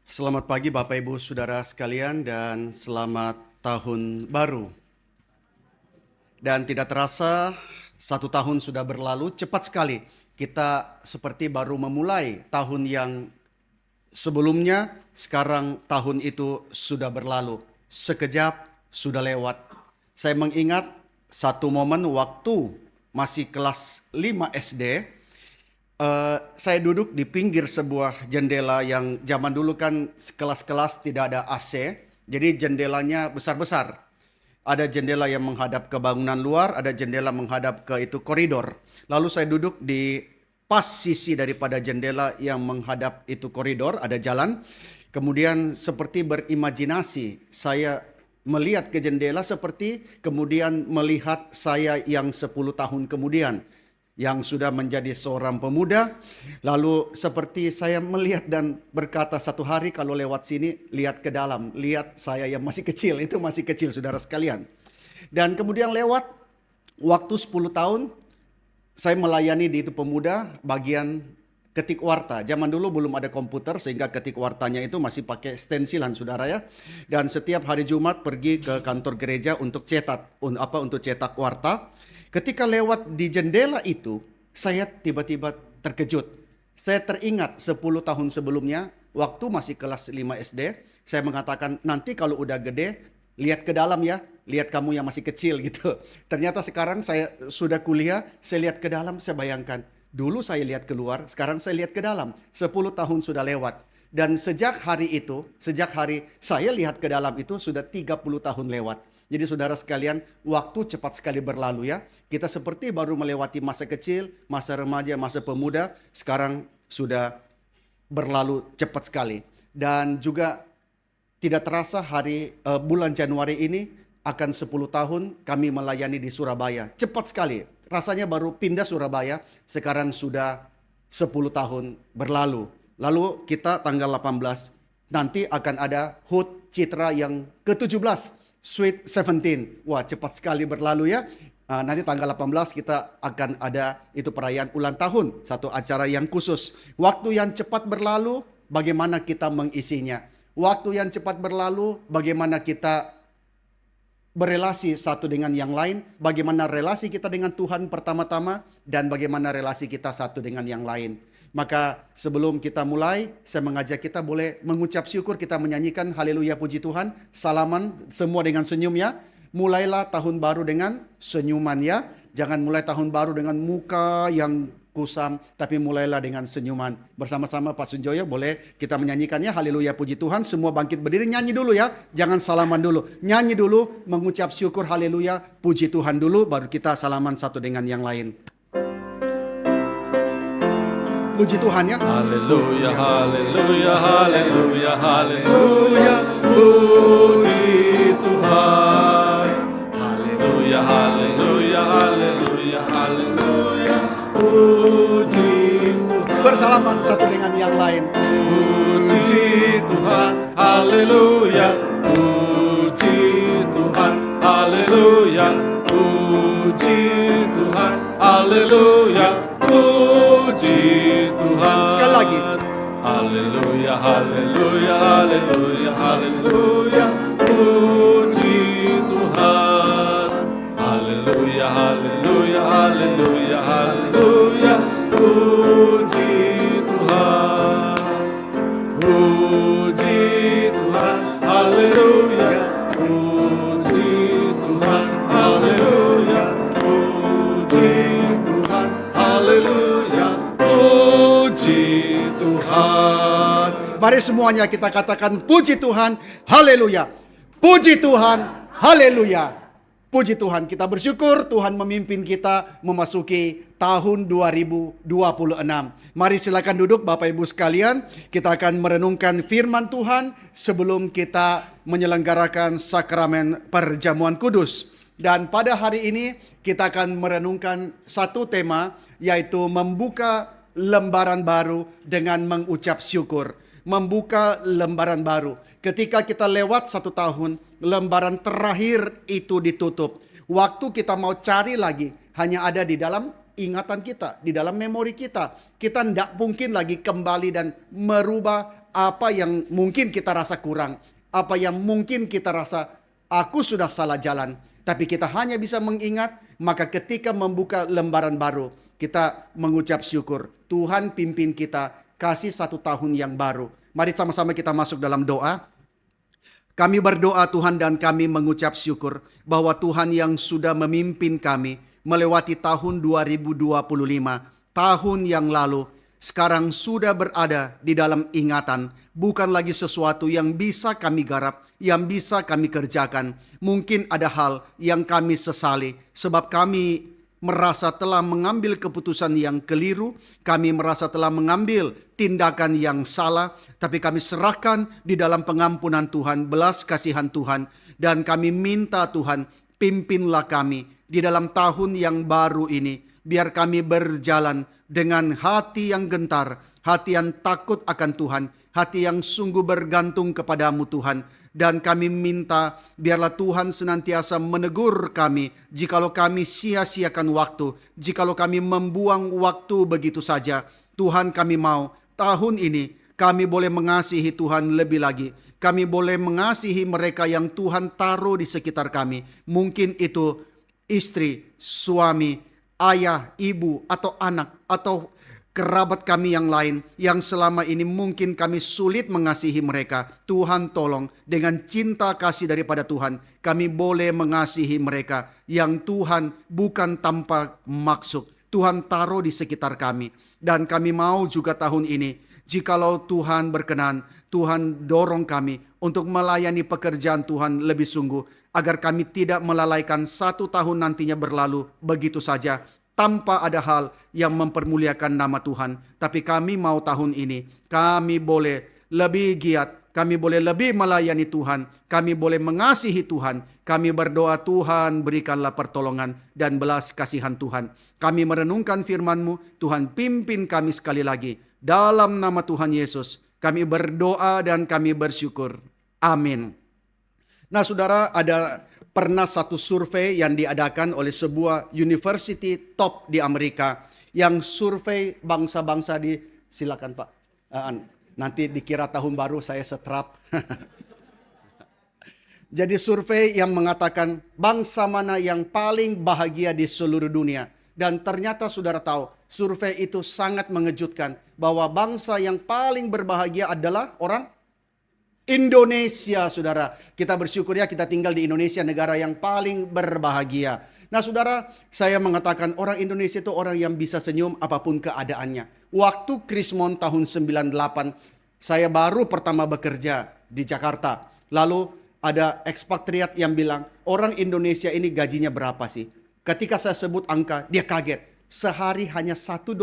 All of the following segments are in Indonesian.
Selamat pagi Bapak Ibu Saudara sekalian dan selamat tahun baru. Dan tidak terasa 1 tahun sudah berlalu, cepat sekali. Kita seperti baru memulai tahun yang sebelumnya, sekarang tahun itu sudah berlalu. Sekejap sudah lewat. Saya mengingat satu momen waktu masih kelas 5 SD. Saya duduk di pinggir sebuah jendela yang zaman dulu kan kelas-kelas tidak ada AC, jadi jendelanya besar-besar. Ada jendela yang menghadap ke bangunan luar, ada jendela menghadap ke itu koridor. Lalu saya duduk di pas sisi daripada jendela yang menghadap itu koridor, ada jalan. Kemudian seperti berimajinasi, saya melihat ke jendela seperti kemudian melihat saya yang 10 tahun kemudian, yang sudah menjadi seorang pemuda. Lalu seperti saya melihat dan berkata satu hari kalau lewat sini, lihat ke dalam, lihat saya yang masih kecil, itu masih kecil saudara sekalian. Dan kemudian lewat waktu 10 tahun, saya melayani di itu pemuda bagian ketik warta. Zaman dulu belum ada komputer sehingga ketik wartanya itu masih pakai stensilan saudara ya. Dan setiap hari Jumat pergi ke kantor gereja untuk cetak warta. Ketika lewat di jendela itu, saya tiba-tiba terkejut. Saya teringat 10 tahun sebelumnya, waktu masih kelas 5 SD, saya mengatakan nanti kalau udah gede, lihat ke dalam ya, lihat kamu yang masih kecil gitu. Ternyata sekarang saya sudah kuliah, saya lihat ke dalam, saya bayangkan, dulu saya lihat keluar, sekarang saya lihat ke dalam. 10 tahun sudah lewat. Dan sejak hari itu, sejak hari saya lihat ke dalam itu sudah 30 tahun lewat. Jadi saudara sekalian, waktu cepat sekali berlalu ya. Kita seperti baru melewati masa kecil, masa remaja, masa pemuda. Sekarang sudah berlalu cepat sekali. Dan juga tidak terasa bulan Januari ini akan 10 tahun kami melayani di Surabaya. Cepat sekali. Rasanya baru pindah Surabaya, sekarang sudah 10 tahun berlalu. Lalu kita tanggal 18 nanti akan ada HUT Citra yang ke-17. Sweet 17. Wah, cepat sekali berlalu ya. Nanti tanggal 18 kita akan ada itu perayaan ulang tahun. Satu acara yang khusus. Waktu yang cepat berlalu, bagaimana kita mengisinya. Waktu yang cepat berlalu, bagaimana kita berelasi satu dengan yang lain. Bagaimana relasi kita dengan Tuhan pertama-tama. Dan bagaimana relasi kita satu dengan yang lain. Maka sebelum kita mulai, saya mengajak kita boleh mengucap syukur, kita menyanyikan haleluya puji Tuhan. Salaman semua dengan senyum ya. Mulailah tahun baru dengan senyuman ya. Jangan mulai tahun baru dengan muka yang kusam, tapi mulailah dengan senyuman. Bersama-sama Pak Sunjoyo boleh kita menyanyikannya haleluya puji Tuhan. Semua bangkit berdiri, nyanyi dulu ya. Jangan salaman dulu. Nyanyi dulu, mengucap syukur haleluya puji Tuhan dulu, baru kita salaman satu dengan yang lain. Puji Tuhan ya. Haleluya, haleluya, haleluya, haleluya. Puji Tuhan. Haleluya, haleluya, haleluya, haleluya. Puji Tuhan. Bersalaman satu dengan yang lain. Puji Tuhan. Haleluya. Puji Tuhan. Haleluya. Puji Tuhan. Haleluya. Puji Tuhan. Sekali lagi. Haleluya, haleluya, haleluya, haleluya. Puji Tuhan. Haleluya, haleluya, haleluya, haleluya. Puji Tuhan. Puji Tuhan. Haleluya. Puji Tuhan. Haleluya. Puji Tuhan. Haleluya. Puji Tuhan. Mari semuanya kita katakan puji Tuhan, haleluya. Puji Tuhan, haleluya. Puji Tuhan, kita bersyukur Tuhan memimpin kita memasuki tahun 2026. Mari silakan duduk Bapak Ibu sekalian. Kita akan merenungkan firman Tuhan sebelum kita menyelenggarakan sakramen perjamuan kudus. Dan pada hari ini kita akan merenungkan satu tema, yaitu membuka lembaran baru dengan mengucap syukur. Membuka lembaran baru. Ketika kita lewat 1 tahun, lembaran terakhir itu ditutup. Waktu kita mau cari lagi hanya ada di dalam ingatan kita, di dalam memori kita. Kita tidak mungkin lagi kembali dan merubah apa yang mungkin kita rasa kurang, apa yang mungkin kita rasa aku sudah salah jalan. Tapi kita hanya bisa mengingat, maka ketika membuka lembaran baru, kita mengucap syukur. Tuhan pimpin kita, kasih 1 tahun yang baru. Mari sama-sama kita masuk dalam doa. Kami berdoa Tuhan dan kami mengucap syukur bahwa Tuhan yang sudah memimpin kami melewati tahun 2025, tahun yang lalu, sekarang sudah berada di dalam ingatan, bukan lagi sesuatu yang bisa kami garap, yang bisa kami kerjakan. Mungkin ada hal yang kami sesali sebab kami merasa telah mengambil keputusan yang keliru, kami merasa telah mengambil tindakan yang salah, tapi kami serahkan di dalam pengampunan Tuhan, belas kasihan Tuhan, dan kami minta Tuhan, pimpinlah kami di dalam tahun yang baru ini, biar kami berjalan dengan hati yang gentar, hati yang takut akan Tuhan, hati yang sungguh bergantung kepadamu Tuhan. Dan kami minta biarlah Tuhan senantiasa menegur kami jikalau kami sia-siakan waktu, jikalau kami membuang waktu begitu saja. Tuhan, kami mau tahun ini kami boleh mengasihi Tuhan lebih lagi. Kami boleh mengasihi mereka yang Tuhan taruh di sekitar kami. Mungkin itu istri, suami, ayah, ibu, atau anak, atau kerabat kami yang lain yang selama ini mungkin kami sulit mengasihi mereka. Tuhan tolong, dengan cinta kasih daripada Tuhan, kami boleh mengasihi mereka yang Tuhan bukan tanpa maksud. Tuhan taruh di sekitar kami. Dan kami mau juga tahun ini, jikalau Tuhan berkenan, Tuhan dorong kami untuk melayani pekerjaan Tuhan lebih sungguh, agar kami tidak melalaikan 1 tahun nantinya berlalu begitu saja, tanpa ada hal yang mempermuliakan nama Tuhan. Tapi kami mau tahun ini, kami boleh lebih giat, kami boleh lebih melayani Tuhan, kami boleh mengasihi Tuhan. Kami berdoa Tuhan berikanlah pertolongan dan belas kasihan Tuhan. Kami merenungkan firman-Mu, Tuhan pimpin kami sekali lagi. Dalam nama Tuhan Yesus, kami berdoa dan kami bersyukur. Amin. Nah saudara, ada pernah satu survei yang diadakan oleh sebuah university top di Amerika yang survei bangsa-bangsa di, silakan Pak, nanti dikira tahun baru saya setrap. Jadi survei yang mengatakan bangsa mana yang paling bahagia di seluruh dunia. Dan ternyata saudara tahu, survei itu sangat mengejutkan bahwa bangsa yang paling berbahagia adalah orang Indonesia, saudara. Kita bersyukur ya kita tinggal di Indonesia, negara yang paling berbahagia. Nah saudara, saya mengatakan orang Indonesia itu orang yang bisa senyum apapun keadaannya. Waktu Krismon tahun 98, saya baru pertama bekerja di Jakarta. Lalu ada ekspatriat yang bilang, orang Indonesia ini gajinya berapa sih? Ketika saya sebut angka, dia kaget. Sehari hanya $1, 1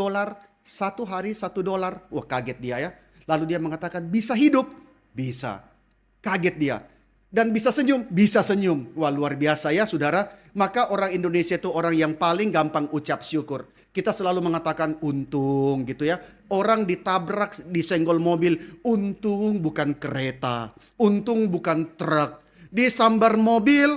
hari $1. Wah, kaget dia ya. Lalu dia mengatakan, bisa hidup? Bisa. Kaget dia. Dan bisa senyum? Bisa senyum. Wah, luar biasa ya saudara. Maka orang Indonesia itu orang yang paling gampang ucap syukur. Kita selalu mengatakan untung gitu ya. Orang ditabrak, disenggol mobil, untung bukan kereta. Untung bukan truk. Disambar mobil,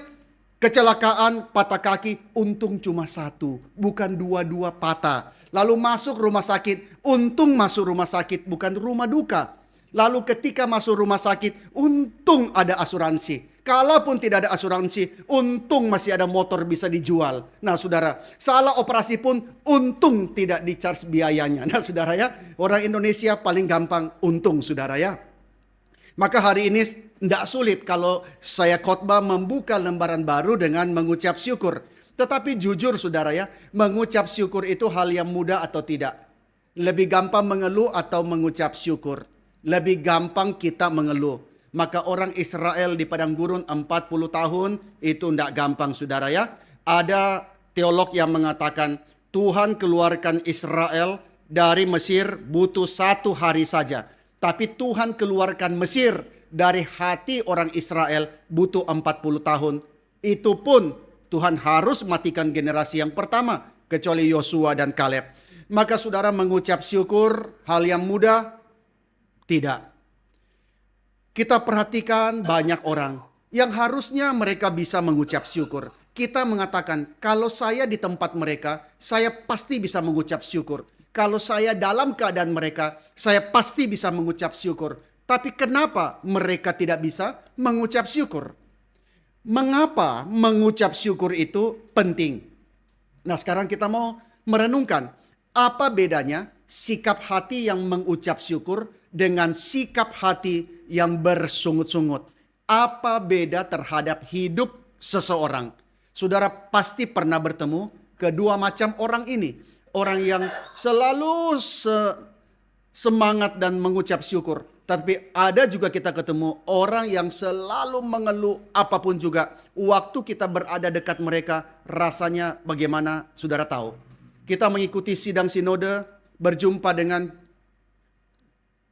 kecelakaan, patah kaki, untung cuma 1. Bukan 2 patah. Lalu masuk rumah sakit, untung masuk rumah sakit, bukan rumah duka. Lalu ketika masuk rumah sakit, untung ada asuransi. Kalaupun tidak ada asuransi, untung masih ada motor bisa dijual. Nah saudara, salah operasi pun untung tidak di-charge biayanya. Nah saudara ya, orang Indonesia paling gampang untung saudara ya. Maka hari ini tidak sulit kalau saya khotbah membuka lembaran baru dengan mengucap syukur. Tetapi jujur saudara ya, mengucap syukur itu hal yang mudah atau tidak? Lebih gampang mengeluh atau mengucap syukur? Lebih gampang kita mengeluh. Maka orang Israel di padang gurun 40 tahun itu tidak gampang saudara ya. Ada teolog yang mengatakan Tuhan keluarkan Israel dari Mesir butuh 1 hari saja. Tapi Tuhan keluarkan Mesir dari hati orang Israel butuh 40 tahun. Itu pun Tuhan harus matikan generasi yang pertama kecuali Yosua dan Kaleb. Maka saudara mengucap syukur hal yang mudah? Tidak. Kita perhatikan banyak orang yang harusnya mereka bisa mengucap syukur. kita mengatakan, kalau saya di tempat mereka, saya pasti bisa mengucap syukur. Kalau saya dalam keadaan mereka, saya pasti bisa mengucap syukur. Tapi kenapa mereka tidak bisa mengucap syukur? Mengapa mengucap syukur itu penting? Nah, sekarang kita mau merenungkan, apa bedanya sikap hati yang mengucap syukur dengan sikap hati yang bersungut-sungut? Apa beda terhadap hidup seseorang? Saudara pasti pernah bertemu kedua macam orang ini. Orang yang selalu semangat dan mengucap syukur. Tapi ada juga kita ketemu orang yang selalu mengeluh apapun juga. Waktu kita berada dekat mereka, rasanya bagaimana saudara tahu. Kita mengikuti sidang sinode, berjumpa dengan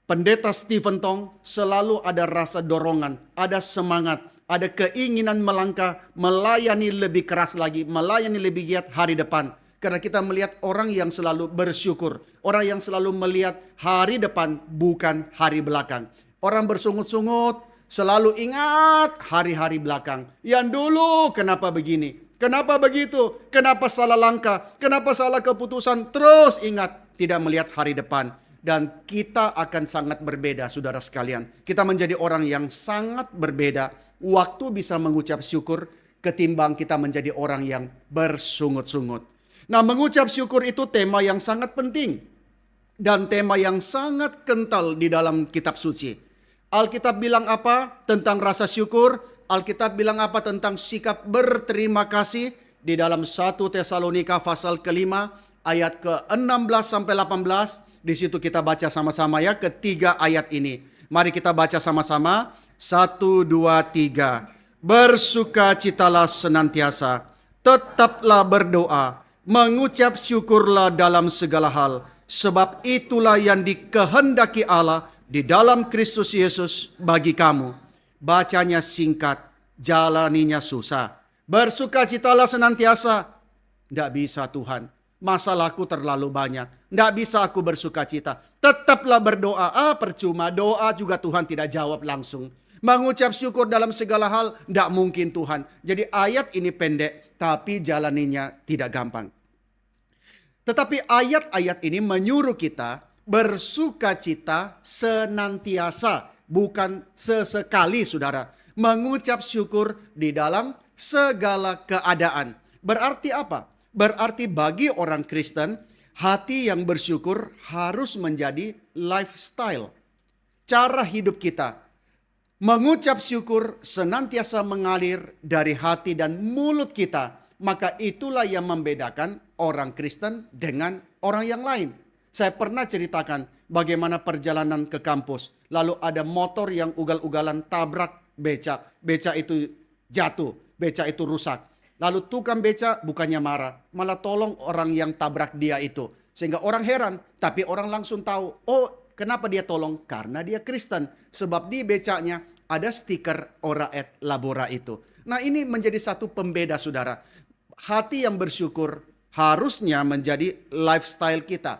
Pendeta Stephen Tong, selalu ada rasa dorongan, ada semangat, ada keinginan melangkah, melayani lebih keras lagi, melayani lebih giat hari depan. Karena kita melihat orang yang selalu bersyukur, orang yang selalu melihat hari depan bukan hari belakang. Orang bersungut-sungut selalu ingat hari-hari belakang. Yang dulu kenapa begini, kenapa begitu, kenapa salah langkah, kenapa salah keputusan. Terus ingat, tidak melihat hari depan. Dan kita akan sangat berbeda, saudara sekalian. Kita menjadi orang yang sangat berbeda. Waktu bisa mengucap syukur ketimbang kita menjadi orang yang bersungut-sungut. Nah, mengucap syukur itu tema yang sangat penting. Dan tema yang sangat kental di dalam kitab suci. Alkitab bilang apa tentang rasa syukur? Alkitab bilang apa tentang sikap berterima kasih? Di dalam 1 Tesalonika pasal ke-5 ayat ke-16 sampai 18. Di situ kita baca sama-sama ya, ketiga ayat ini. Mari kita baca sama-sama. 1, 2, 3. Bersukacitalah senantiasa, tetaplah berdoa, mengucap syukurlah dalam segala hal, sebab itulah yang dikehendaki Allah di dalam Kristus Yesus bagi kamu. Bacanya singkat, jalaninya susah. Bersukacitalah senantiasa. Tidak bisa Tuhan, masalahku terlalu banyak. Tidak bisa aku bersukacita. Tetaplah berdoa. Percuma. Doa juga Tuhan tidak jawab langsung. Mengucap syukur dalam segala hal. Tidak mungkin Tuhan. Jadi ayat ini pendek. Tapi jalaninya tidak gampang. Tetapi ayat-ayat ini menyuruh kita bersukacita senantiasa. Bukan sesekali, saudara. Mengucap syukur di dalam segala keadaan. Berarti apa? Berarti bagi orang Kristen, hati yang bersyukur harus menjadi lifestyle. Cara hidup kita. Mengucap syukur senantiasa mengalir dari hati dan mulut kita. Maka itulah yang membedakan orang Kristen dengan orang yang lain. Saya pernah ceritakan bagaimana perjalanan ke kampus. Lalu ada motor yang ugal-ugalan tabrak becak. Becak itu jatuh. Becak itu rusak. Lalu tukang beca bukannya marah, malah tolong orang yang tabrak dia itu. Sehingga orang heran, tapi orang langsung tahu, oh kenapa dia tolong? Karena dia Kristen. Sebab di becaknya ada stiker Ora et Labora itu. Nah, ini menjadi satu pembeda, saudara. Hati yang bersyukur harusnya menjadi lifestyle kita.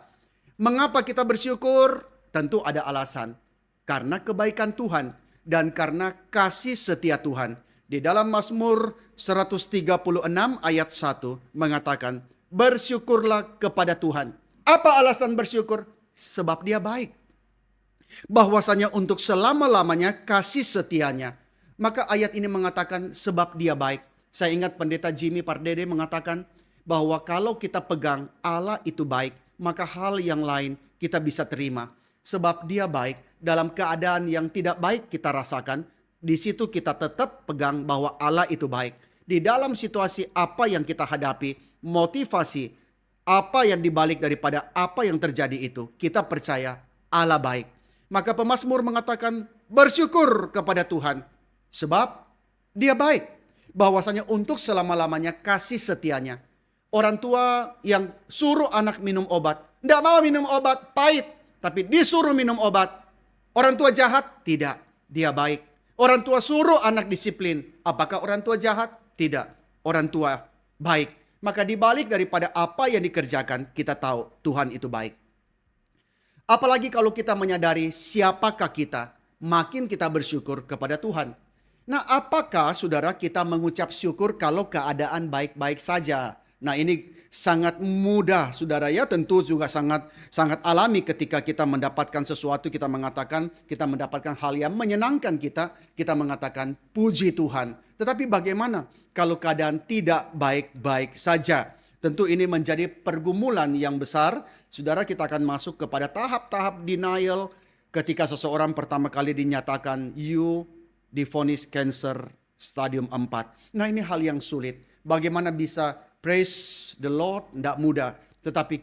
Mengapa kita bersyukur? Tentu ada alasan. Karena kebaikan Tuhan dan karena kasih setia Tuhan. Di dalam Mazmur 136 ayat 1 mengatakan, bersyukurlah kepada Tuhan. Apa alasan bersyukur? Sebab dia baik. Bahwasanya untuk selama-lamanya kasih setianya. Maka ayat ini mengatakan sebab dia baik. Saya ingat Pendeta Jimmy Pardede mengatakan bahwa kalau kita pegang Allah itu baik, maka hal yang lain kita bisa terima. Sebab dia baik, dalam keadaan yang tidak baik kita rasakan, di situ kita tetap pegang bahwa Allah itu baik. Di dalam situasi apa yang kita hadapi, motivasi, apa yang dibalik daripada apa yang terjadi itu, kita percaya Allah baik. Maka pemazmur mengatakan bersyukur kepada Tuhan. Sebab dia baik. Bahwasanya untuk selama-lamanya kasih setianya. Orang tua yang suruh anak minum obat. Tidak mau minum obat, pahit. Tapi disuruh minum obat. Orang tua jahat? Tidak, dia baik. Orang tua suruh anak disiplin. Apakah orang tua jahat? Tidak. Orang tua baik. Maka dibalik daripada apa yang dikerjakan, kita tahu Tuhan itu baik. Apalagi kalau kita menyadari siapakah kita, makin kita bersyukur kepada Tuhan. Nah, apakah saudara kita mengucap syukur kalau keadaan baik-baik saja? Nah, ini sangat mudah saudara ya, tentu juga sangat sangat alami ketika kita mendapatkan sesuatu, kita mengatakan kita mendapatkan hal yang menyenangkan kita mengatakan puji Tuhan. Tetapi bagaimana kalau keadaan tidak baik-baik saja? Tentu ini menjadi pergumulan yang besar. Saudara, kita akan masuk kepada tahap-tahap denial ketika seseorang pertama kali dinyatakan you divonis cancer stadium 4. Nah, ini hal yang sulit. Bagaimana bisa praise the Lord? Tidak mudah. Tetapi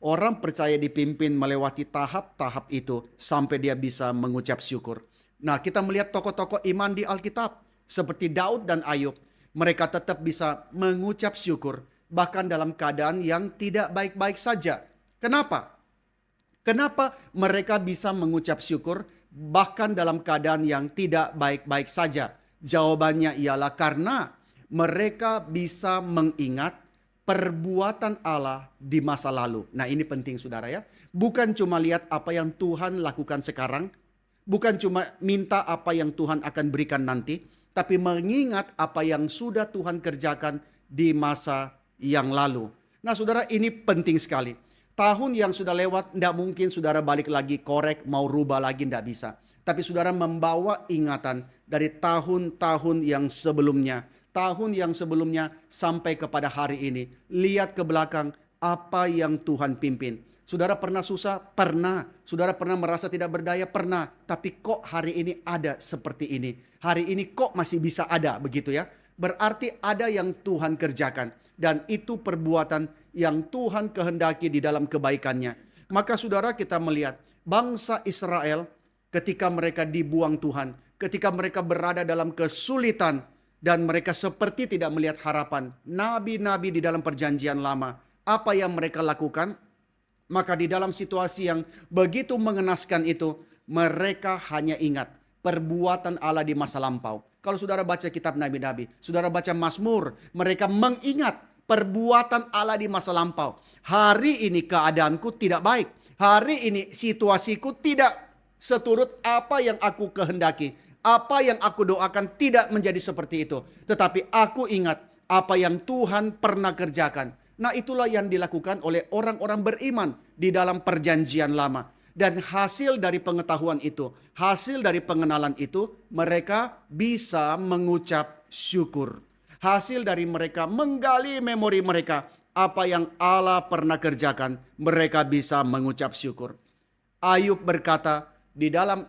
orang percaya dipimpin melewati tahap-tahap itu sampai dia bisa mengucap syukur. Nah, kita melihat tokoh-tokoh iman di Alkitab seperti Daud dan Ayub. Mereka tetap bisa mengucap syukur bahkan dalam keadaan yang tidak baik-baik saja. Kenapa? Kenapa mereka bisa mengucap syukur bahkan dalam keadaan yang tidak baik-baik saja? Jawabannya ialah karena mereka bisa mengingat perbuatan Allah di masa lalu. Nah, ini penting saudara ya. Bukan cuma lihat apa yang Tuhan lakukan sekarang. Bukan cuma minta apa yang Tuhan akan berikan nanti. Tapi mengingat apa yang sudah Tuhan kerjakan di masa yang lalu. Nah saudara, ini penting sekali. Tahun yang sudah lewat, tidak mungkin saudara balik lagi korek, mau rubah lagi, tidak bisa. Tapi saudara membawa ingatan dari tahun-tahun yang sebelumnya. Tahun yang sebelumnya sampai kepada hari ini. Lihat ke belakang apa yang Tuhan pimpin. Saudara pernah susah? Pernah. Saudara pernah merasa tidak berdaya? Pernah. Tapi kok hari ini ada seperti ini? Hari ini kok masih bisa ada begitu ya? Berarti ada yang Tuhan kerjakan. Dan itu perbuatan yang Tuhan kehendaki di dalam kebaikannya. Maka saudara, kita melihat bangsa Israel ketika mereka dibuang Tuhan. Ketika mereka berada dalam kesulitan. Dan mereka seperti tidak melihat harapan. Nabi-nabi di dalam perjanjian lama. Apa yang mereka lakukan? Maka di dalam situasi yang begitu mengenaskan itu. Mereka hanya ingat perbuatan Allah di masa lampau. Kalau saudara baca kitab Nabi-Nabi, saudara baca Mazmur, mereka mengingat perbuatan Allah di masa lampau. Hari ini keadaanku tidak baik. Hari ini situasiku tidak seturut apa yang aku kehendaki. Apa yang aku doakan tidak menjadi seperti itu. Tetapi aku ingat apa yang Tuhan pernah kerjakan. Nah, itulah yang dilakukan oleh orang-orang beriman di dalam perjanjian lama. Dan hasil dari pengetahuan itu, hasil dari pengenalan itu, mereka bisa mengucap syukur. Hasil dari mereka menggali memori mereka, apa yang Allah pernah kerjakan, mereka bisa mengucap syukur. Ayub berkata di dalam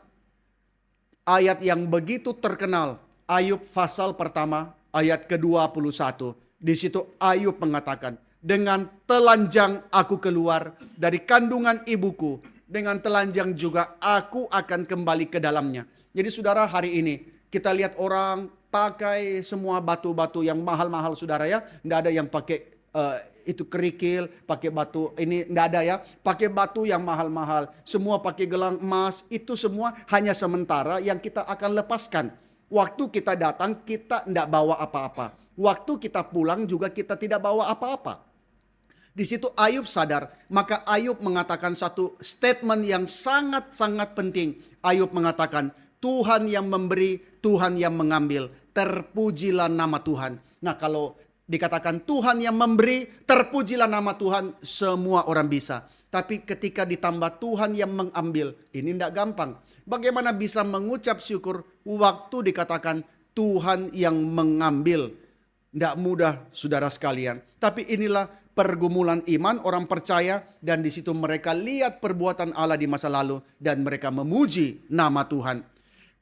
ayat yang begitu terkenal, Ayub pasal pertama, ayat ke-21. Di situ Ayub mengatakan, dengan telanjang aku keluar dari kandungan ibuku, dengan telanjang juga aku akan kembali ke dalamnya. Jadi saudara, hari ini kita lihat orang pakai semua batu-batu yang mahal-mahal saudara ya. Tidak ada yang pakai itu kerikil, pakai batu ini tidak ada ya. Pakai batu yang mahal-mahal. Semua pakai gelang emas. Itu semua hanya sementara yang kita akan lepaskan. Waktu kita datang kita tidak bawa apa-apa. Waktu kita pulang juga kita tidak bawa apa-apa. Di situ Ayub sadar, maka Ayub mengatakan satu statement yang sangat-sangat penting. Ayub mengatakan, Tuhan yang memberi, Tuhan yang mengambil. Terpujilah nama Tuhan. Nah, kalau dikatakan Tuhan yang memberi, terpujilah nama Tuhan, semua orang bisa. Tapi ketika ditambah Tuhan yang mengambil, ini tidak gampang. Bagaimana bisa mengucap syukur waktu dikatakan Tuhan yang mengambil? Tidak mudah saudara sekalian. Tapi inilah pergumulan iman orang percaya, dan di situ mereka lihat perbuatan Allah di masa lalu dan mereka memuji nama Tuhan.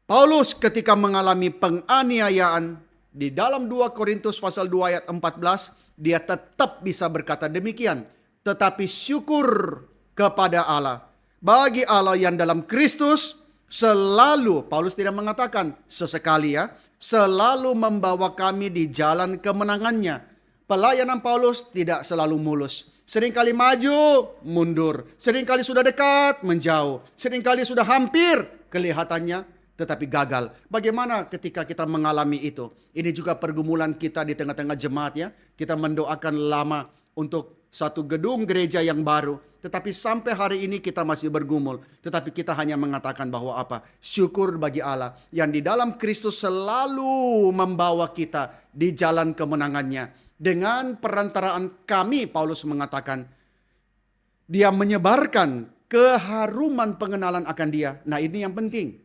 Paulus ketika mengalami penganiayaan di dalam 2 Korintus pasal 2 ayat 14, dia tetap bisa berkata demikian. Tetapi syukur kepada Allah. Bagi Allah yang dalam Kristus selalu, Paulus tidak mengatakan sesekali ya, selalu membawa kami di jalan kemenangannya. Pelayanan Paulus tidak selalu mulus. Seringkali maju, mundur. Seringkali sudah dekat, menjauh. Seringkali sudah hampir kelihatannya, tetapi gagal. Bagaimana ketika kita mengalami itu? Ini juga pergumulan kita di tengah-tengah jemaat ya. Kita mendoakan lama untuk satu gedung gereja yang baru. Tetapi sampai hari ini kita masih bergumul. Tetapi kita hanya mengatakan bahwa apa? Syukur bagi Allah yang di dalam Kristus selalu membawa kita di jalan kemenangannya. Dengan perantaraan kami, Paulus mengatakan, dia menyebarkan keharuman pengenalan akan dia. Nah, ini yang penting.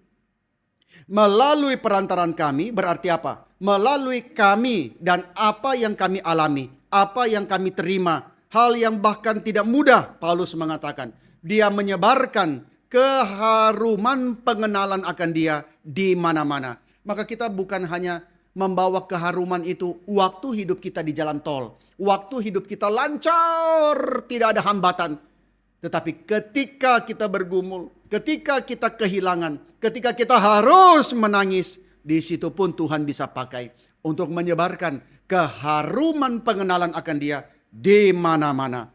Melalui perantaraan kami berarti apa? Melalui kami dan apa yang kami alami, apa yang kami terima, hal yang bahkan tidak mudah, Paulus mengatakan. Dia menyebarkan keharuman pengenalan akan dia di mana-mana. Maka kita bukan hanya membawa keharuman itu waktu hidup kita di jalan tol. Waktu hidup kita lancar, tidak ada hambatan. Tetapi ketika kita bergumul, ketika kita kehilangan, ketika kita harus menangis, di situ pun Tuhan bisa pakai untuk menyebarkan keharuman pengenalan akan dia di mana-mana.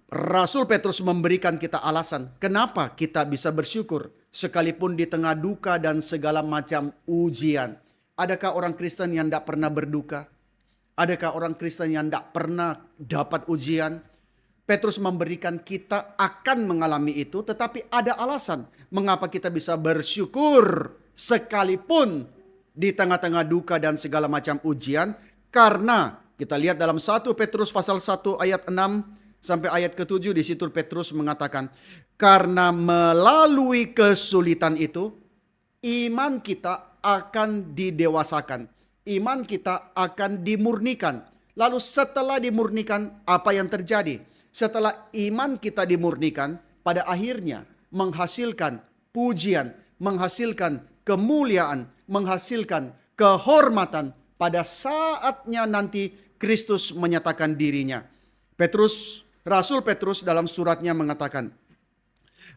Rasul Petrus memberikan kita alasan kenapa kita bisa bersyukur sekalipun di tengah duka dan segala macam ujian. Adakah orang Kristen yang tidak pernah berduka? Adakah orang Kristen yang tidak pernah dapat ujian? Petrus memberikan kita akan mengalami itu, tetapi ada alasan mengapa kita bisa bersyukur sekalipun di tengah-tengah duka dan segala macam ujian. Karena kita lihat dalam 1 Petrus pasal 1 ayat 6 sampai ayat ke-7, di situ Petrus mengatakan, karena melalui kesulitan itu iman kita akan didewasakan, iman kita akan dimurnikan. Lalu setelah dimurnikan, apa yang terjadi? Setelah iman kita dimurnikan, pada akhirnya menghasilkan pujian, menghasilkan kemuliaan, menghasilkan kehormatan pada saatnya nanti Kristus menyatakan dirinya. Rasul Petrus dalam suratnya mengatakan,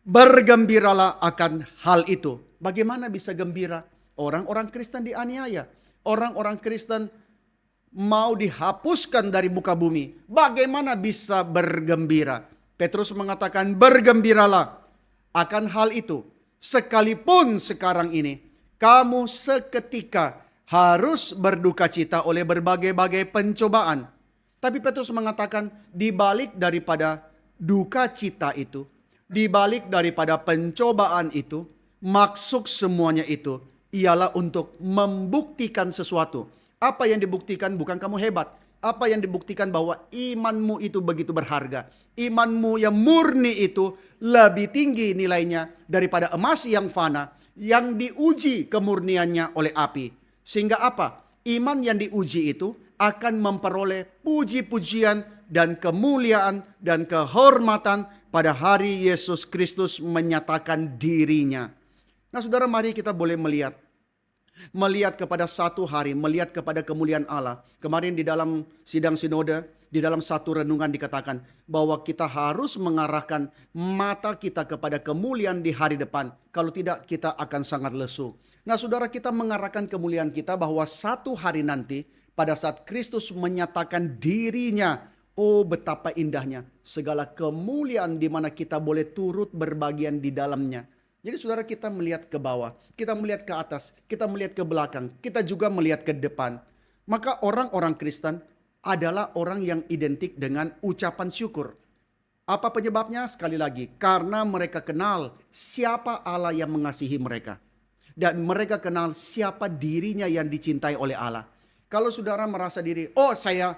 bergembiralah akan hal itu. Bagaimana bisa gembira? Orang-orang Kristen dianiaya. Orang-orang Kristen mau dihapuskan dari muka bumi. Bagaimana bisa bergembira? Petrus mengatakan bergembiralah akan hal itu. Sekalipun sekarang ini kamu seketika harus berduka cita oleh berbagai-bagai pencobaan. Tapi Petrus mengatakan di balik daripada duka cita itu, di balik daripada pencobaan itu, maksud semuanya itu ialah untuk membuktikan sesuatu. Apa yang dibuktikan bukan kamu hebat. Apa yang dibuktikan bahwa imanmu itu begitu berharga. Imanmu yang murni itu lebih tinggi nilainya daripada emas yang fana, yang diuji kemurniannya oleh api. Sehingga apa? Iman yang diuji itu akan memperoleh puji-pujian dan kemuliaan dan kehormatan pada hari Yesus Kristus menyatakan dirinya. Nah saudara, mari kita boleh melihat kepada satu hari, melihat kepada kemuliaan Allah. Kemarin di dalam sidang sinode, di dalam satu renungan dikatakan bahwa kita harus mengarahkan mata kita kepada kemuliaan di hari depan. Kalau tidak, kita akan sangat lesu. Nah saudara, kita mengarahkan kemuliaan kita bahwa satu hari nanti pada saat Kristus menyatakan dirinya, oh betapa indahnya segala kemuliaan di mana kita boleh turut berbagian di dalamnya. Jadi saudara, kita melihat ke bawah, kita melihat ke atas, kita melihat ke belakang, kita juga melihat ke depan. Maka orang-orang Kristen adalah orang yang identik dengan ucapan syukur. Apa penyebabnya? Sekali lagi, karena mereka kenal siapa Allah yang mengasihi mereka. Dan mereka kenal siapa dirinya yang dicintai oleh Allah. Kalau saudara merasa diri, oh saya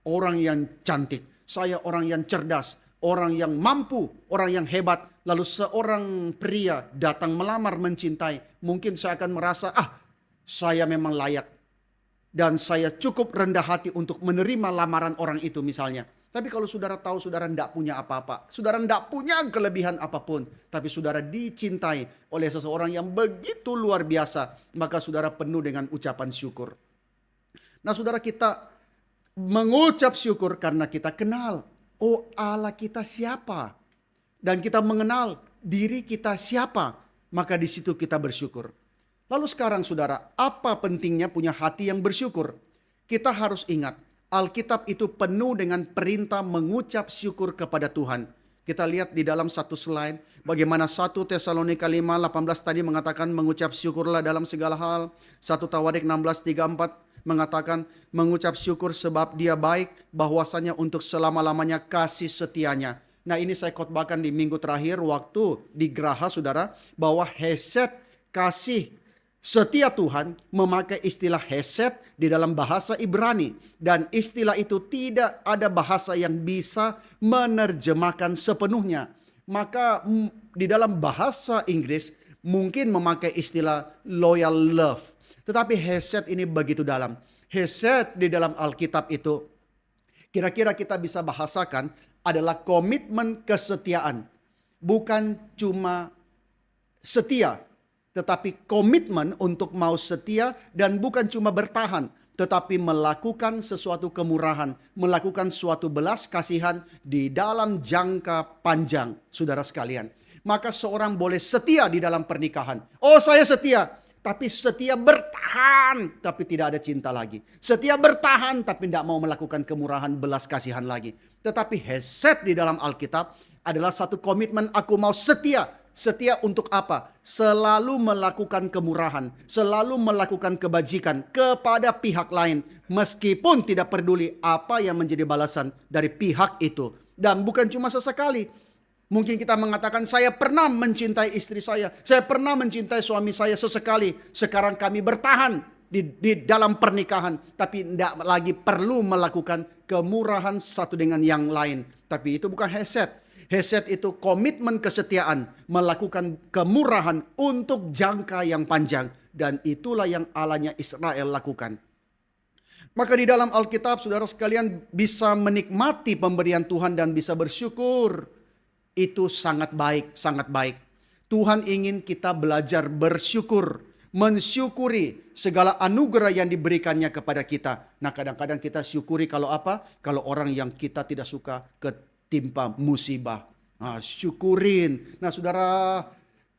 orang yang cantik, saya orang yang cerdas, orang yang mampu, orang yang hebat, lalu seorang pria datang melamar mencintai, mungkin saya akan merasa, saya memang layak. Dan saya cukup rendah hati untuk menerima lamaran orang itu misalnya. Tapi kalau saudara tahu saudara tidak punya apa-apa, saudara tidak punya kelebihan apapun, tapi saudara dicintai oleh seseorang yang begitu luar biasa, maka saudara penuh dengan ucapan syukur. Nah saudara, kita mengucap syukur karena kita kenal, oh Allah kita siapa? Dan kita mengenal diri kita siapa, maka di situ kita bersyukur. Lalu sekarang saudara, apa pentingnya punya hati yang bersyukur? Kita harus ingat, Alkitab itu penuh dengan perintah mengucap syukur kepada Tuhan. Kita lihat di dalam satu slide, bagaimana 1 Tesalonika 5:18 tadi mengatakan mengucap syukurlah dalam segala hal. 1 Tawarik 16:34 mengatakan mengucap syukur sebab dia baik, bahwasanya untuk selama-lamanya kasih setianya. Nah, ini saya khotbahkan di minggu terakhir waktu di Geraha, saudara, bahwa hesed, kasih setia Tuhan, memakai istilah hesed di dalam bahasa Ibrani. Dan istilah itu tidak ada bahasa yang bisa menerjemahkan sepenuhnya. Maka di dalam bahasa Inggris mungkin memakai istilah loyal love. Tetapi hesed ini begitu dalam. Hesed di dalam Alkitab itu kira-kira kita bisa bahasakan adalah komitmen kesetiaan. Bukan cuma setia, tetapi komitmen untuk mau setia, dan bukan cuma bertahan, tetapi melakukan sesuatu kemurahan, melakukan suatu belas kasihan di dalam jangka panjang, saudara sekalian. Maka seorang boleh setia di dalam pernikahan. Oh, saya setia, tapi setia bertahan, tapi tidak ada cinta lagi. Setia bertahan, tapi tidak mau melakukan kemurahan, belas kasihan lagi. Tetapi hesed di dalam Alkitab adalah satu komitmen, aku mau setia. Setia untuk apa? Selalu melakukan kemurahan, selalu melakukan kebajikan kepada pihak lain, meskipun tidak peduli apa yang menjadi balasan dari pihak itu. Dan bukan cuma sesekali. Mungkin kita mengatakan, saya pernah mencintai istri saya pernah mencintai suami saya sesekali. Sekarang kami bertahan di dalam pernikahan, tapi tidak lagi perlu melakukan kemurahan satu dengan yang lain. Tapi itu bukan hesed. Hesed itu komitmen kesetiaan, melakukan kemurahan untuk jangka yang panjang. Dan itulah yang Allahnya Israel lakukan. Maka di dalam Alkitab, saudara sekalian bisa menikmati pemberian Tuhan dan bisa bersyukur. Itu sangat baik, sangat baik. Tuhan ingin kita belajar bersyukur, mensyukuri segala anugerah yang diberikannya kepada kita. Nah, kadang-kadang kita syukuri kalau apa? Kalau orang yang kita tidak suka ketimpa musibah. Nah, syukurin. Nah, saudara,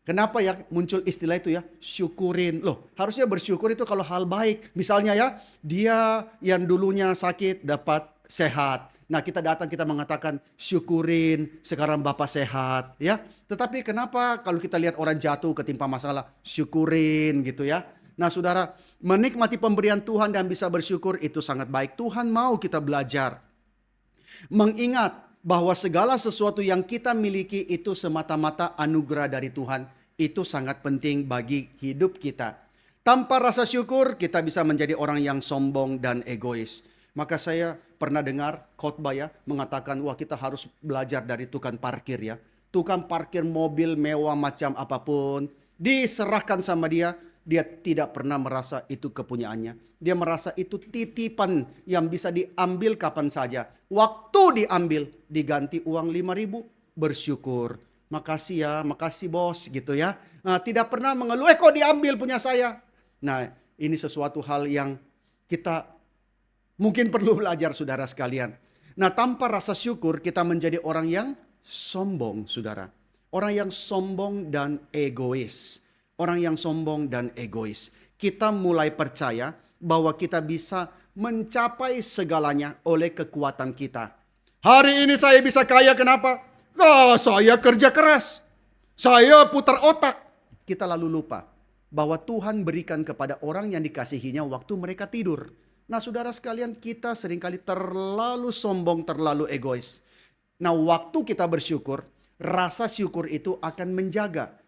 kenapa ya muncul istilah itu ya? Syukurin. Loh, harusnya bersyukur itu kalau hal baik. Misalnya ya, dia yang dulunya sakit dapat sehat. Nah, kita datang, kita mengatakan syukurin sekarang Bapak sehat ya. Tetapi kenapa kalau kita lihat orang jatuh ketimpa masalah, syukurin gitu ya. Nah, saudara, menikmati pemberian Tuhan dan bisa bersyukur itu sangat baik. Tuhan mau kita belajar mengingat bahwa segala sesuatu yang kita miliki itu semata-mata anugerah dari Tuhan. Itu sangat penting bagi hidup kita. Tanpa rasa syukur kita bisa menjadi orang yang sombong dan egois. Maka saya pernah dengar khotbah ya mengatakan, wah, kita harus belajar dari tukang parkir ya. Tukang parkir mobil mewah macam apapun diserahkan sama dia, dia tidak pernah merasa itu kepunyaannya. Dia merasa itu titipan yang bisa diambil kapan saja. Waktu diambil diganti uang 5.000, bersyukur. Makasih ya, makasih bos gitu ya. Nah, tidak pernah mengeluh, kok diambil punya saya. Nah, ini sesuatu hal yang kita mungkin perlu belajar, saudara sekalian. Nah, tanpa rasa syukur kita menjadi orang yang sombong, saudara. Orang yang sombong dan egois. Orang yang sombong dan egois. Kita mulai percaya bahwa kita bisa mencapai segalanya oleh kekuatan kita. Hari ini saya bisa kaya, kenapa? Saya kerja keras. Saya putar otak. Kita lalu lupa bahwa Tuhan berikan kepada orang yang dikasihinya waktu mereka tidur. Nah, saudara sekalian, kita seringkali terlalu sombong, terlalu egois. Nah, waktu kita bersyukur, rasa syukur itu akan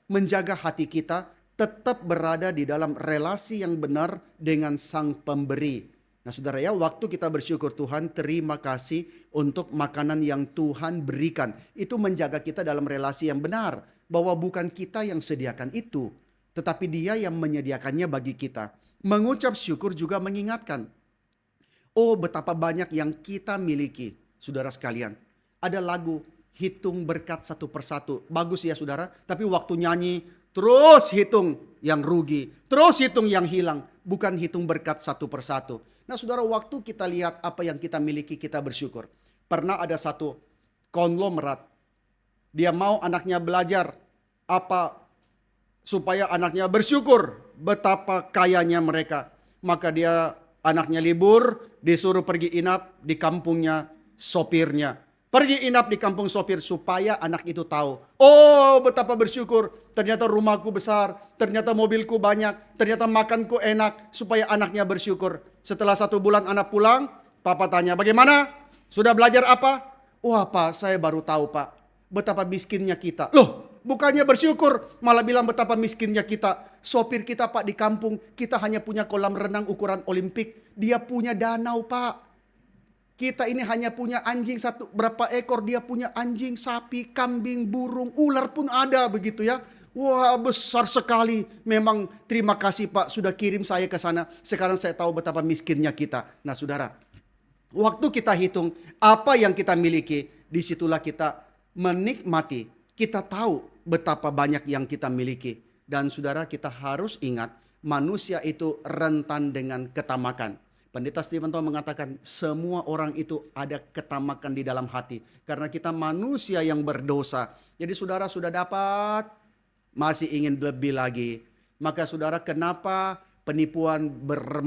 menjaga hati kita tetap berada di dalam relasi yang benar dengan Sang Pemberi. Nah, saudara ya, waktu kita bersyukur, Tuhan terima kasih untuk makanan yang Tuhan berikan. Itu menjaga kita dalam relasi yang benar, bahwa bukan kita yang sediakan itu, tetapi Dia yang menyediakannya bagi kita. Mengucap syukur juga mengingatkan, oh, betapa banyak yang kita miliki, saudara sekalian. Ada lagu, hitung berkat satu persatu. Bagus ya, saudara. Tapi waktu nyanyi, terus hitung yang rugi. Terus hitung yang hilang. Bukan hitung berkat satu persatu. Nah, saudara, waktu kita lihat apa yang kita miliki, kita bersyukur. Pernah ada satu konglomerat. Dia mau anaknya belajar apa supaya anaknya bersyukur betapa kayanya mereka. Maka anaknya libur, disuruh pergi inap di kampungnya sopirnya. Pergi inap di kampung sopir supaya anak itu tahu. Oh, betapa bersyukur. Ternyata rumahku besar, ternyata mobilku banyak, ternyata makanku enak. Supaya anaknya bersyukur. Setelah 1 bulan anak pulang, papa tanya, bagaimana? Sudah belajar apa? Wah pak, saya baru tahu pak, betapa miskinnya kita. Loh, bukannya bersyukur, malah bilang betapa miskinnya kita. Sopir kita pak di kampung, kita hanya punya kolam renang ukuran Olimpik. Dia punya danau pak. Kita ini hanya punya anjing berapa ekor, dia punya anjing, sapi, kambing, burung, ular pun ada begitu ya. Wah besar sekali. Memang terima kasih Pak sudah kirim saya ke sana. Sekarang saya tahu betapa miskinnya kita. Nah saudara, waktu kita hitung apa yang kita miliki, disitulah kita menikmati. Kita tahu betapa banyak yang kita miliki. Dan saudara, kita harus ingat manusia itu rentan dengan ketamakan. Pendeta Stephen Tong mengatakan semua orang itu ada ketamakan di dalam hati. Karena kita manusia yang berdosa. Jadi saudara sudah dapat, masih ingin lebih lagi. Maka saudara, kenapa penipuan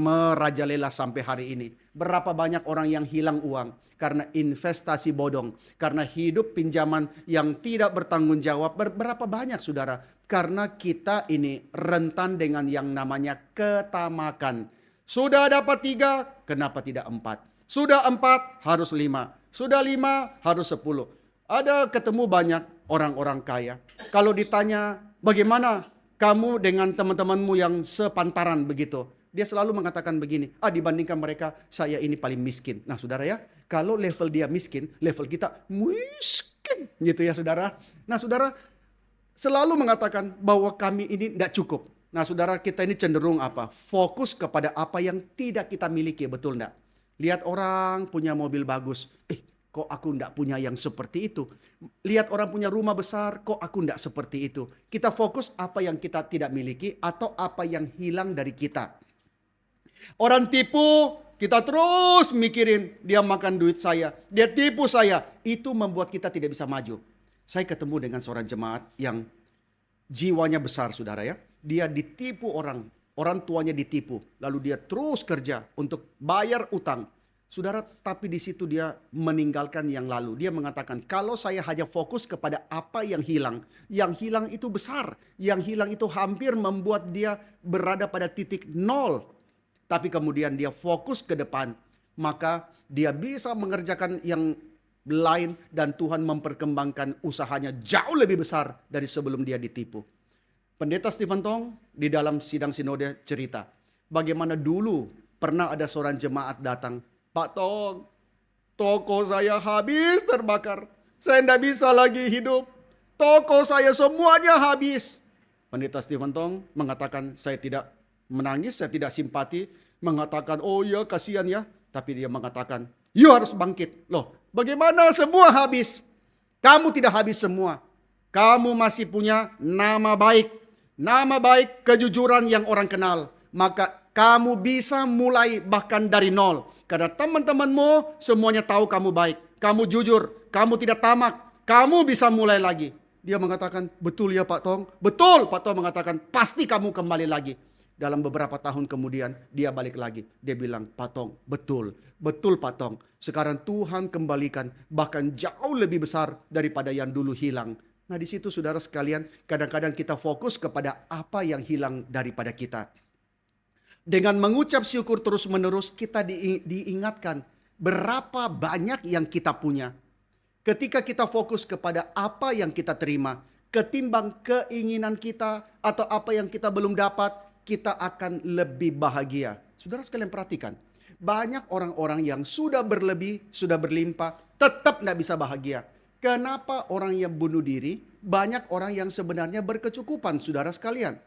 merajalela sampai hari ini? Berapa banyak orang yang hilang uang karena investasi bodong, karena hidup pinjaman yang tidak bertanggung jawab. Berapa banyak saudara? Karena kita ini rentan dengan yang namanya ketamakan. Sudah dapat 3, kenapa tidak 4? Sudah 4 harus 5. Sudah 5 harus 10. Ada ketemu banyak orang-orang kaya. Kalau ditanya, bagaimana kamu dengan teman-temanmu yang sepantaran begitu? Dia selalu mengatakan begini, dibandingkan mereka, saya ini paling miskin. Nah saudara ya, kalau level dia miskin, level kita miskin. Gitu ya saudara. Nah saudara, selalu mengatakan bahwa kami ini tidak cukup. Nah saudara, kita ini cenderung apa? Fokus kepada apa yang tidak kita miliki, betul enggak? Lihat orang punya mobil bagus, kok aku enggak punya yang seperti itu? Lihat orang punya rumah besar, kok aku enggak seperti itu? Kita fokus apa yang kita tidak miliki atau apa yang hilang dari kita. Orang tipu, kita terus mikirin dia makan duit saya, dia tipu saya. Itu membuat kita tidak bisa maju. Saya ketemu dengan seorang jemaat yang jiwanya besar saudara ya. Dia ditipu orang tuanya ditipu. Lalu dia terus kerja untuk bayar utang. Saudara, tapi di situ dia meninggalkan yang lalu. Dia mengatakan, kalau saya hanya fokus kepada apa yang hilang itu besar. Yang hilang itu hampir membuat dia berada pada titik 0. Tapi kemudian dia fokus ke depan. Maka dia bisa mengerjakan yang lain dan Tuhan memperkembangkan usahanya jauh lebih besar dari sebelum dia ditipu. Pendeta Stephen Tong di dalam sidang sinode cerita bagaimana dulu pernah ada seorang jemaat datang, Pak Tong, toko saya habis terbakar, saya tidak bisa lagi hidup, toko saya semuanya habis. Pendeta Stephen Tong mengatakan, saya tidak menangis, saya tidak simpati, mengatakan oh ya kasihan ya, tapi dia mengatakan you harus bangkit. Loh, bagaimana semua habis? Kamu tidak habis semua. Kamu masih punya nama baik. Nama baik, kejujuran yang orang kenal. Maka kamu bisa mulai bahkan dari 0. Karena teman-temanmu semuanya tahu kamu baik. Kamu jujur, kamu tidak tamak. Kamu bisa mulai lagi. Dia mengatakan, betul ya Pak Tong? Betul, Pak Tong mengatakan, pasti kamu kembali lagi. Dalam beberapa tahun kemudian dia balik lagi. Dia bilang, Pak Tong, betul. Betul Pak Tong. Sekarang Tuhan kembalikan bahkan jauh lebih besar daripada yang dulu hilang. Nah di situ saudara sekalian, kadang-kadang kita fokus kepada apa yang hilang daripada kita. Dengan mengucap syukur terus-menerus, kita diingatkan berapa banyak yang kita punya. Ketika kita fokus kepada apa yang kita terima, ketimbang keinginan kita atau apa yang kita belum dapat, kita akan lebih bahagia. Saudara sekalian perhatikan, banyak orang-orang yang sudah berlebih, sudah berlimpah, tetap tidak bisa bahagia. Kenapa orang yang bunuh diri? Banyak orang yang sebenarnya berkecukupan, saudara sekalian.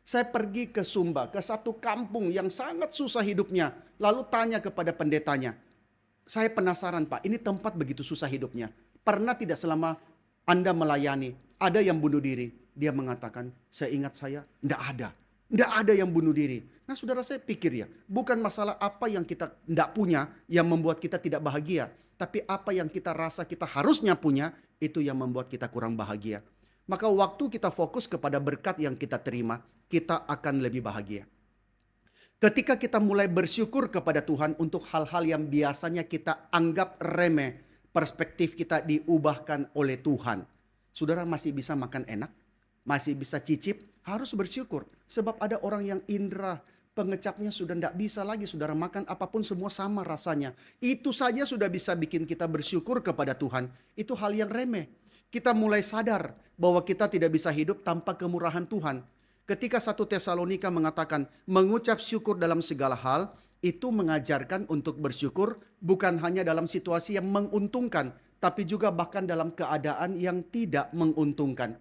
Saya pergi ke Sumba, ke satu kampung yang sangat susah hidupnya. Lalu tanya kepada pendetanya, saya penasaran Pak, ini tempat begitu susah hidupnya. Pernah tidak selama Anda melayani, ada yang bunuh diri? Dia mengatakan, saya ingat saya, tidak ada. Tidak ada yang bunuh diri. Nah saudara, saya pikir ya, bukan masalah apa yang kita tidak punya yang membuat kita tidak bahagia. Tapi apa yang kita rasa kita harusnya punya, itu yang membuat kita kurang bahagia. Maka waktu kita fokus kepada berkat yang kita terima, kita akan lebih bahagia. Ketika kita mulai bersyukur kepada Tuhan untuk hal-hal yang biasanya kita anggap remeh, perspektif kita diubahkan oleh Tuhan. Saudara masih bisa makan enak, masih bisa cicip, harus bersyukur. Sebab ada orang yang indera Pengecapnya sudah tidak bisa lagi saudara, makan apapun semua sama rasanya. Itu saja sudah bisa bikin kita bersyukur kepada Tuhan. Itu hal yang remeh. Kita mulai sadar bahwa kita tidak bisa hidup tanpa kemurahan Tuhan. Ketika 1 Tesalonika mengatakan mengucap syukur dalam segala hal, itu mengajarkan untuk bersyukur bukan hanya dalam situasi yang menguntungkan, tapi juga bahkan dalam keadaan yang tidak menguntungkan.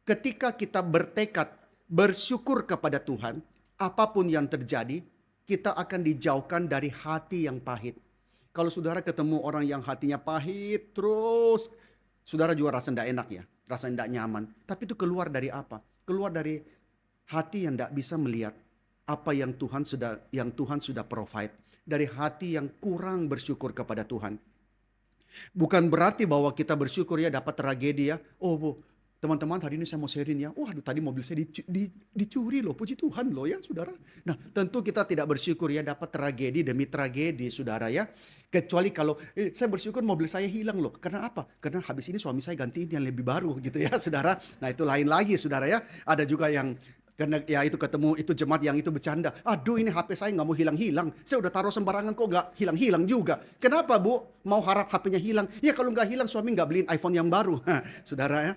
Ketika kita bertekad bersyukur kepada Tuhan, apapun yang terjadi, kita akan dijauhkan dari hati yang pahit. Kalau saudara ketemu orang yang hatinya pahit terus, saudara juga rasa tidak enak ya, rasa tidak nyaman. Tapi itu keluar dari apa? Keluar dari hati yang tidak bisa melihat apa yang Tuhan sudah provide. Dari hati yang kurang bersyukur kepada Tuhan. Bukan berarti bahwa kita bersyukur ya dapat tragedi ya. Oh teman-teman, hari ini saya mau sharing ya. Waduh, tadi mobil saya dicuri loh. Puji Tuhan loh ya saudara. Nah tentu kita tidak bersyukur ya dapat tragedi demi tragedi saudara ya. Kecuali kalau saya bersyukur mobil saya hilang loh. Karena apa? Karena habis ini suami saya gantiin yang lebih baru gitu ya saudara. Nah itu lain lagi saudara ya. Ada juga yang karena ya itu ketemu itu jemaat yang itu bercanda. Aduh ini HP saya nggak mau hilang-hilang. Saya udah taruh sembarangan kok nggak hilang-hilang juga. Kenapa bu? Mau harap HP-nya hilang? Ya kalau nggak hilang suami nggak beliin iPhone yang baru. Saudara ya.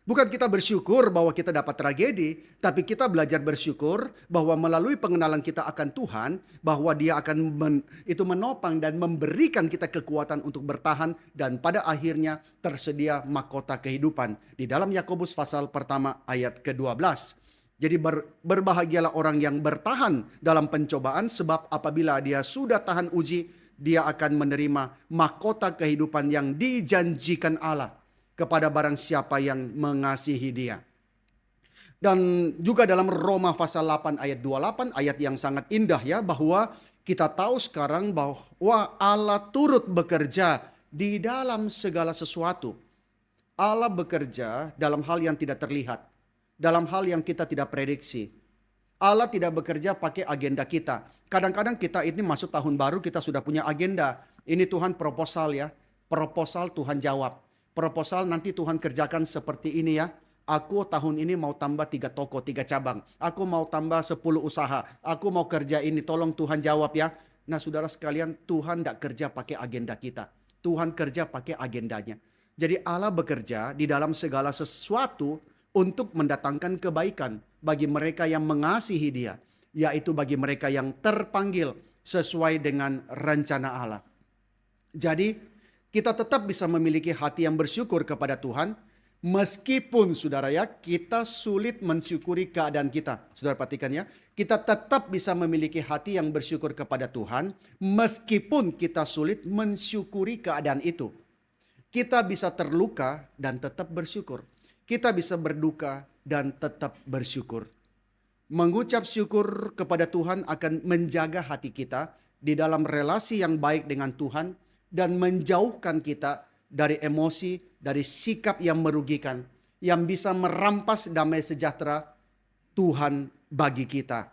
Bukan kita bersyukur bahwa kita dapat tragedi, tapi kita belajar bersyukur bahwa melalui pengenalan kita akan Tuhan, bahwa Dia akan menopang dan memberikan kita kekuatan untuk bertahan, dan pada akhirnya tersedia mahkota kehidupan. Di dalam Yakobus pasal pertama ayat ke-12. Jadi berbahagialah orang yang bertahan dalam pencobaan, sebab apabila dia sudah tahan uji, dia akan menerima mahkota kehidupan yang dijanjikan Allah kepada barang siapa yang mengasihi dia. Dan juga dalam Roma pasal 8 ayat 28, ayat yang sangat indah ya, bahwa kita tahu sekarang bahwa Allah turut bekerja di dalam segala sesuatu. Allah bekerja dalam hal yang tidak terlihat, dalam hal yang kita tidak prediksi. Allah tidak bekerja pakai agenda kita. Kadang-kadang kita ini masuk tahun baru, kita sudah punya agenda. Ini Tuhan proposal ya, proposal Tuhan jawab. Proposal nanti Tuhan kerjakan seperti ini ya. Aku tahun ini mau tambah 3 toko, 3 cabang. Aku mau tambah 10 usaha. Aku mau kerja ini, tolong Tuhan jawab ya. Nah saudara sekalian, Tuhan tidak kerja pakai agenda kita. Tuhan kerja pakai agendanya. Jadi Allah bekerja di dalam segala sesuatu untuk mendatangkan kebaikan bagi mereka yang mengasihi Dia. Yaitu bagi mereka yang terpanggil sesuai dengan rencana Allah. Jadi kita tetap bisa memiliki hati yang bersyukur kepada Tuhan. Meskipun saudara ya, kita sulit mensyukuri keadaan kita. Saudara perhatikan ya, kita tetap bisa memiliki hati yang bersyukur kepada Tuhan. Meskipun kita sulit mensyukuri keadaan itu. Kita bisa terluka dan tetap bersyukur. Kita bisa berduka dan tetap bersyukur. Mengucap syukur kepada Tuhan akan menjaga hati kita di dalam relasi yang baik dengan Tuhan. Dan menjauhkan kita dari emosi, dari sikap yang merugikan. Yang bisa merampas damai sejahtera Tuhan bagi kita.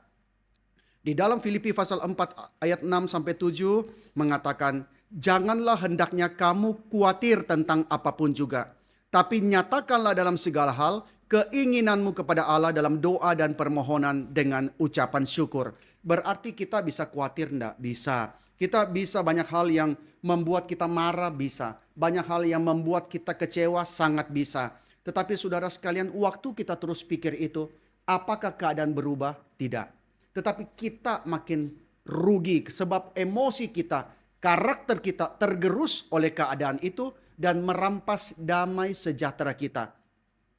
Di dalam Filipi pasal 4 ayat 6-7 mengatakan, janganlah hendaknya kamu khawatir tentang apapun juga. Tapi nyatakanlah dalam segala hal keinginanmu kepada Allah dalam doa dan permohonan dengan ucapan syukur. Berarti kita bisa khawatir? Enggak bisa. Kita bisa banyak hal yang membuat kita marah, bisa. Banyak hal yang membuat kita kecewa, sangat bisa. Tetapi saudara sekalian, waktu kita terus pikir itu, apakah keadaan berubah? Tidak. Tetapi kita makin rugi sebab emosi kita, karakter kita tergerus oleh keadaan itu dan merampas damai sejahtera kita.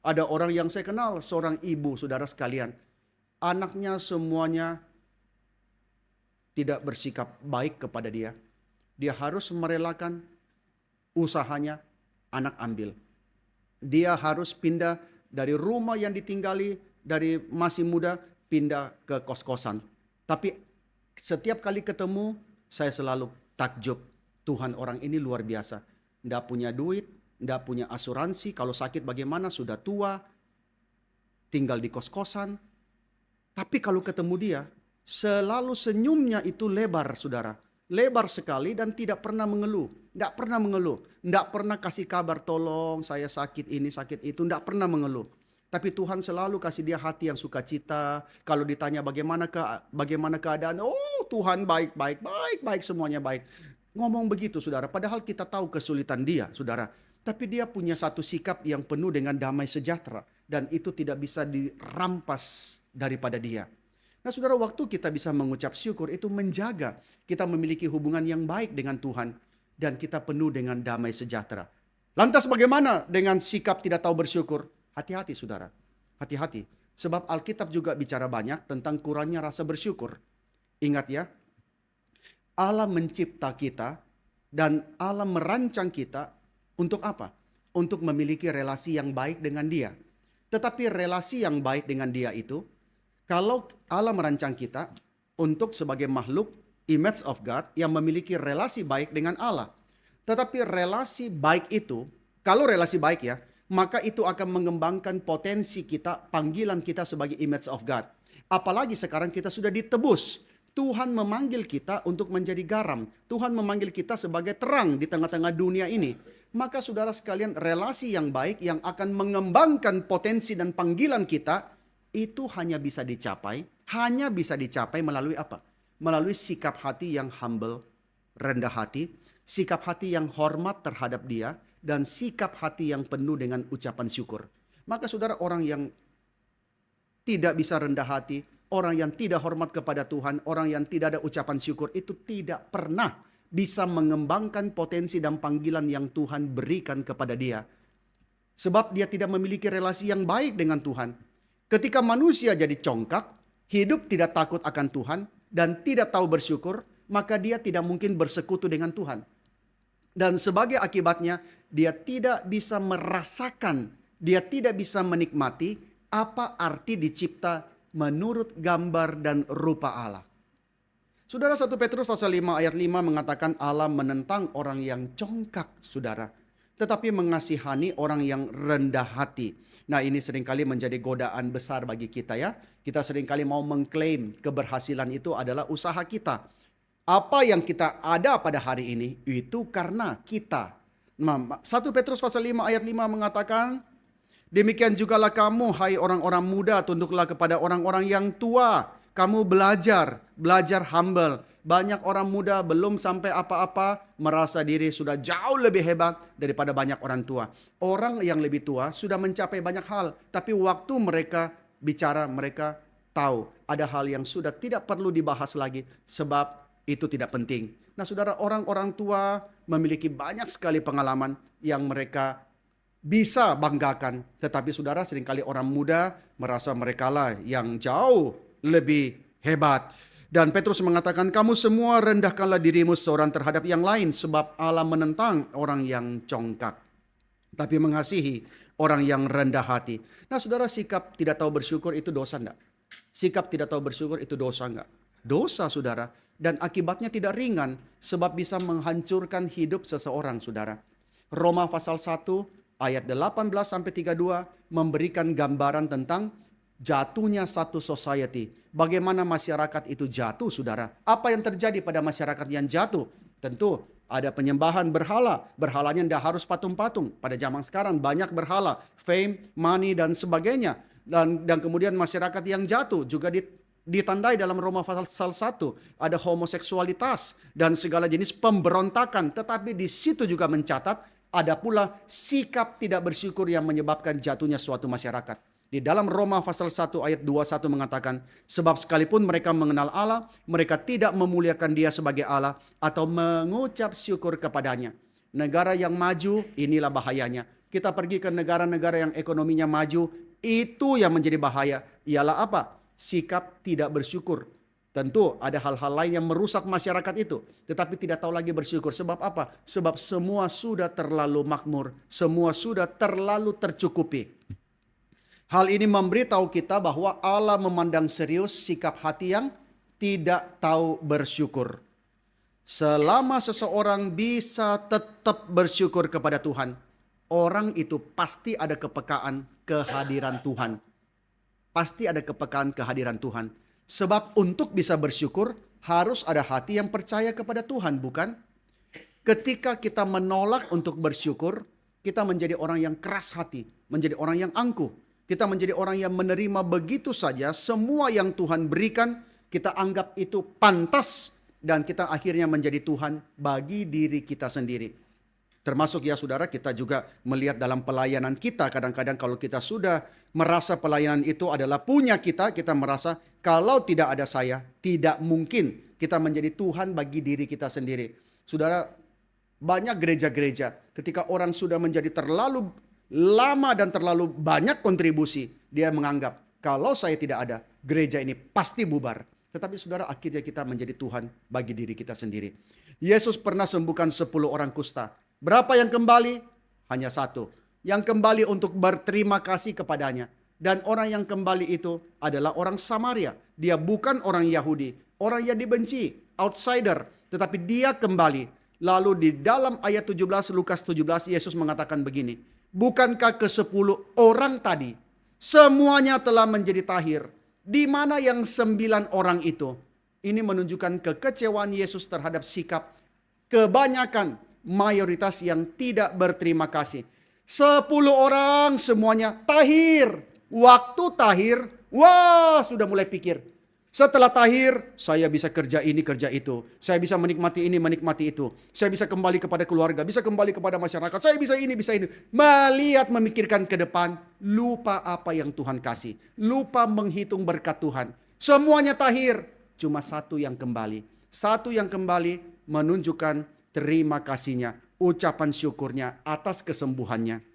Ada orang yang saya kenal, seorang ibu, saudara sekalian. Anaknya semuanya tidak bersikap baik kepada dia. Dia harus merelakan usahanya, anak ambil. Dia harus pindah dari rumah yang ditinggali dari masih muda, pindah ke kos-kosan. Tapi setiap kali ketemu, saya selalu takjub. Tuhan, orang ini luar biasa. Tidak punya duit, tidak punya asuransi. Kalau sakit bagaimana, sudah tua, tinggal di kos-kosan. Tapi kalau ketemu dia, selalu senyumnya itu lebar, saudara. Lebar sekali dan tidak pernah mengeluh. Tidak pernah mengeluh. Tidak pernah kasih kabar, tolong saya sakit ini, sakit itu. Tidak pernah mengeluh. Tapi Tuhan selalu kasih dia hati yang sukacita. Kalau ditanya bagaimana keadaan, oh Tuhan baik, baik, baik, baik, semuanya baik. Ngomong begitu saudara, padahal kita tahu kesulitan dia saudara. Tapi dia punya satu sikap yang penuh dengan damai sejahtera. Dan itu tidak bisa dirampas daripada dia. Nah saudara, waktu kita bisa mengucap syukur itu menjaga kita memiliki hubungan yang baik dengan Tuhan. Dan kita penuh dengan damai sejahtera. Lantas bagaimana dengan sikap tidak tahu bersyukur? Hati-hati saudara, hati-hati. Sebab Alkitab juga bicara banyak tentang kurangnya rasa bersyukur. Ingat ya, Allah mencipta kita dan Allah merancang kita untuk apa? Untuk memiliki relasi yang baik dengan dia. Tetapi relasi yang baik dengan dia itu, kalau Allah merancang kita untuk sebagai makhluk image of God yang memiliki relasi baik dengan Allah. Tetapi relasi baik itu, kalau relasi baik ya, maka itu akan mengembangkan potensi kita, panggilan kita sebagai image of God. Apalagi sekarang kita sudah ditebus. Tuhan memanggil kita untuk menjadi garam. Tuhan memanggil kita sebagai terang di tengah-tengah dunia ini. Maka saudara sekalian, relasi yang baik yang akan mengembangkan potensi dan panggilan kita, itu hanya bisa dicapai melalui apa? Melalui sikap hati yang humble, rendah hati, sikap hati yang hormat terhadap dia, dan sikap hati yang penuh dengan ucapan syukur. Maka saudara, orang yang tidak bisa rendah hati, orang yang tidak hormat kepada Tuhan, orang yang tidak ada ucapan syukur, itu tidak pernah bisa mengembangkan potensi dan panggilan yang Tuhan berikan kepada dia. Sebab dia tidak memiliki relasi yang baik dengan Tuhan. Ketika manusia jadi congkak, hidup tidak takut akan Tuhan, dan tidak tahu bersyukur, maka dia tidak mungkin bersekutu dengan Tuhan. Dan sebagai akibatnya, dia tidak bisa merasakan, dia tidak bisa menikmati apa arti dicipta menurut gambar dan rupa Allah. Saudara, 1 Petrus pasal 5 ayat 5 mengatakan Allah menentang orang yang congkak, saudara, tetapi mengasihani orang yang rendah hati. Nah, ini seringkali menjadi godaan besar bagi kita ya. Kita seringkali mau mengklaim keberhasilan itu adalah usaha kita. Apa yang kita ada pada hari ini itu karena kita. 1 Petrus pasal 5 ayat 5 mengatakan, demikian jugalah kamu, hai orang-orang muda, tunduklah kepada orang-orang yang tua. Kamu belajar humble. Banyak orang muda belum sampai apa-apa, merasa diri sudah jauh lebih hebat daripada banyak orang tua. Orang yang lebih tua sudah mencapai banyak hal, tapi waktu mereka bicara, mereka tahu ada hal yang sudah tidak perlu dibahas lagi, sebab itu tidak penting. Nah saudara, orang-orang tua memiliki banyak sekali pengalaman yang mereka bisa banggakan. Tetapi saudara, seringkali orang muda merasa mereka lah yang jauh lebih hebat. Dan Petrus mengatakan, kamu semua rendahkanlah dirimu seorang terhadap yang lain, sebab Allah menentang orang yang congkak, tapi mengasihi orang yang rendah hati. Nah saudara, sikap tidak tahu bersyukur itu dosa enggak? Sikap tidak tahu bersyukur itu dosa enggak? Dosa saudara. Dan akibatnya tidak ringan, sebab bisa menghancurkan hidup seseorang saudara. Roma pasal 1 ayat 18-32 memberikan gambaran tentang jatuhnya satu society. Bagaimana masyarakat itu jatuh saudara. Apa yang terjadi pada masyarakat yang jatuh? Tentu ada penyembahan berhala. Berhalanya tidak harus patung-patung. Pada zaman sekarang banyak berhala. Fame, money dan sebagainya. Dan kemudian masyarakat yang jatuh juga ditandai dalam Roma pasal 1. Ada homoseksualitas dan segala jenis pemberontakan. Tetapi di situ juga mencatat ada pula sikap tidak bersyukur yang menyebabkan jatuhnya suatu masyarakat. Di dalam Roma pasal 1 ayat 21 mengatakan, sebab sekalipun mereka mengenal Allah, mereka tidak memuliakan Dia sebagai Allah atau mengucap syukur kepadanya. Negara yang maju, inilah bahayanya. Kita pergi ke negara-negara yang ekonominya maju, itu yang menjadi bahaya. Ialah apa? Sikap tidak bersyukur. Tentu ada hal-hal lain yang merusak masyarakat itu. Tetapi tidak tahu lagi bersyukur. Sebab apa? Sebab semua sudah terlalu makmur. Semua sudah terlalu tercukupi. Hal ini memberitahu kita bahwa Allah memandang serius sikap hati yang tidak tahu bersyukur. Selama seseorang bisa tetap bersyukur kepada Tuhan, orang itu pasti ada kepekaan kehadiran Tuhan. Pasti ada kepekaan kehadiran Tuhan. Sebab untuk bisa bersyukur harus ada hati yang percaya kepada Tuhan, bukan? Ketika kita menolak untuk bersyukur, kita menjadi orang yang keras hati, menjadi orang yang angkuh. Kita menjadi orang yang menerima begitu saja semua yang Tuhan berikan, kita anggap itu pantas, dan kita akhirnya menjadi Tuhan bagi diri kita sendiri. Termasuk ya saudara, kita juga melihat dalam pelayanan kita, kadang-kadang kalau kita sudah merasa pelayanan itu adalah punya kita merasa kalau tidak ada saya, tidak mungkin kita menjadi Tuhan bagi diri kita sendiri. Saudara, banyak gereja-gereja ketika orang sudah menjadi terlalu lama dan terlalu banyak kontribusi, dia menganggap kalau saya tidak ada, gereja ini pasti bubar. Tetapi saudara, akhirnya kita menjadi Tuhan bagi diri kita sendiri. Yesus pernah sembuhkan 10 orang kusta. Berapa yang kembali? Hanya 1. Yang kembali untuk berterima kasih kepadanya. Dan orang yang kembali itu adalah orang Samaria. Dia bukan orang Yahudi, orang yang dibenci, outsider. Tetapi dia kembali. Lalu di dalam ayat 17, Lukas 17, Yesus mengatakan begini. Bukankah ke-10 orang tadi semuanya telah menjadi tahir? Di mana yang 9 orang itu? Ini menunjukkan kekecewaan Yesus terhadap sikap kebanyakan mayoritas yang tidak berterima kasih. 10 orang semuanya tahir. Waktu tahir, wah sudah mulai pikir. Setelah tahir, saya bisa kerja ini, kerja itu. Saya bisa menikmati ini, menikmati itu. Saya bisa kembali kepada keluarga, bisa kembali kepada masyarakat. Saya bisa ini, bisa ini. Melihat, memikirkan ke depan, lupa apa yang Tuhan kasih. Lupa menghitung berkat Tuhan. Semuanya tahir, cuma 1 yang kembali. 1 yang kembali menunjukkan terima kasihnya, ucapan syukurnya atas kesembuhannya.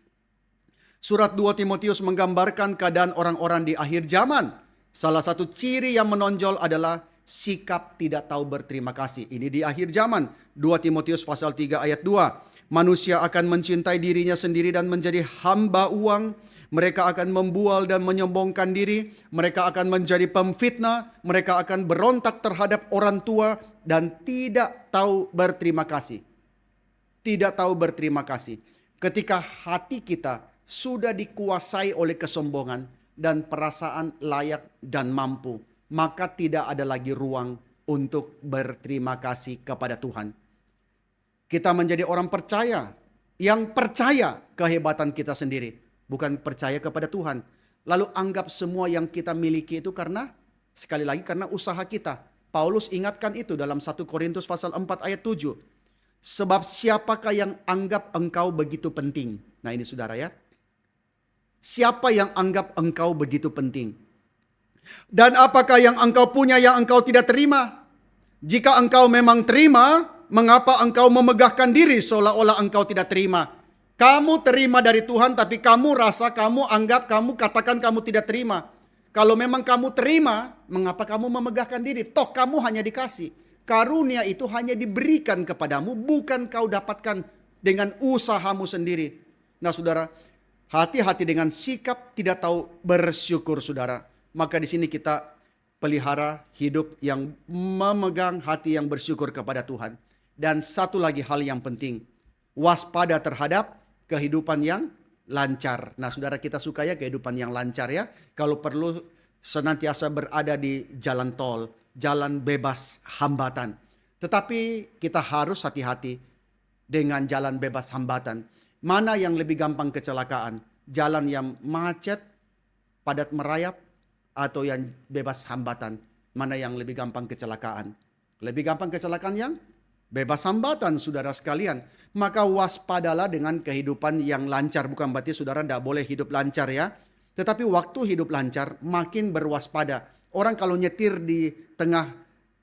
Surat 2 Timotius menggambarkan keadaan orang-orang di akhir zaman. Salah satu ciri yang menonjol adalah sikap tidak tahu berterima kasih. Ini di akhir zaman. 2 Timotius pasal 3 ayat 2. Manusia akan mencintai dirinya sendiri dan menjadi hamba uang. Mereka akan membual dan menyombongkan diri. Mereka akan menjadi pemfitnah. Mereka akan berontak terhadap orang tua dan tidak tahu berterima kasih. Tidak tahu berterima kasih. Ketika hati kita sudah dikuasai oleh kesombongan dan perasaan layak dan mampu, maka tidak ada lagi ruang untuk berterima kasih kepada Tuhan. Kita menjadi orang percaya, yang percaya kehebatan kita sendiri, bukan percaya kepada Tuhan. Lalu anggap semua yang kita miliki itu karena, sekali lagi, karena usaha kita. Paulus ingatkan itu dalam 1 Korintus pasal 4 ayat 7. Sebab siapakah yang anggap engkau begitu penting? Nah ini saudara ya. Siapa yang anggap engkau begitu penting? Dan apakah yang engkau punya yang engkau tidak terima? Jika engkau memang terima, mengapa engkau memegahkan diri seolah-olah engkau tidak terima? Kamu terima dari Tuhan, tapi kamu rasa, kamu anggap, kamu katakan kamu tidak terima. Kalau memang kamu terima, mengapa kamu memegahkan diri? Toh kamu hanya dikasih. Karunia itu hanya diberikan kepadamu, bukan kau dapatkan dengan usahamu sendiri. Nah saudara, hati-hati dengan sikap tidak tahu bersyukur saudara. Maka di sini kita pelihara hidup yang memegang hati yang bersyukur kepada Tuhan. Dan satu lagi hal yang penting, waspada terhadap kehidupan yang lancar. Nah saudara, kita suka ya kehidupan yang lancar ya. Kalau perlu senantiasa berada di jalan tol, jalan bebas hambatan. Tetapi kita harus hati-hati dengan jalan bebas hambatan. Mana yang lebih gampang kecelakaan? Jalan yang macet, padat merayap, atau yang bebas hambatan? Mana yang lebih gampang kecelakaan? Lebih gampang kecelakaan yang bebas hambatan, saudara sekalian. Maka waspadalah dengan kehidupan yang lancar. Bukan berarti saudara tidak boleh hidup lancar ya. Tetapi waktu hidup lancar, makin berwaspada. Orang kalau nyetir di tengah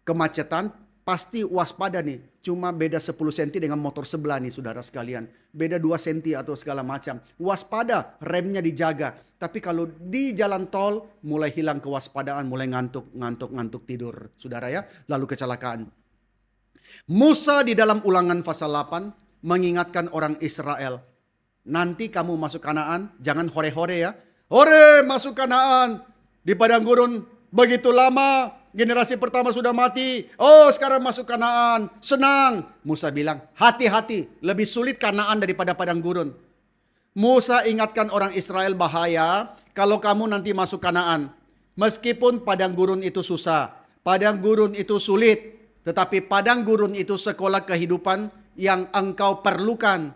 kemacetan, pasti waspada nih. Cuma beda 10 cm dengan motor sebelah nih saudara sekalian. Beda 2 cm atau segala macam. Waspada, remnya dijaga. Tapi kalau di jalan tol mulai hilang kewaspadaan, mulai ngantuk tidur. Saudara ya, lalu kecelakaan. Musa di dalam Ulangan pasal 8 mengingatkan orang Israel. Nanti kamu masuk Kanaan, jangan hore-hore ya. Hore masuk Kanaan. Di padang gurun begitu lama. Generasi pertama sudah mati. Oh sekarang masuk Kanaan. Senang. Musa bilang hati-hati. Lebih sulit Kanaan daripada padang gurun. Musa ingatkan orang Israel bahaya. Kalau kamu nanti masuk Kanaan. Meskipun padang gurun itu susah. Padang gurun itu sulit. Tetapi padang gurun itu sekolah kehidupan yang engkau perlukan.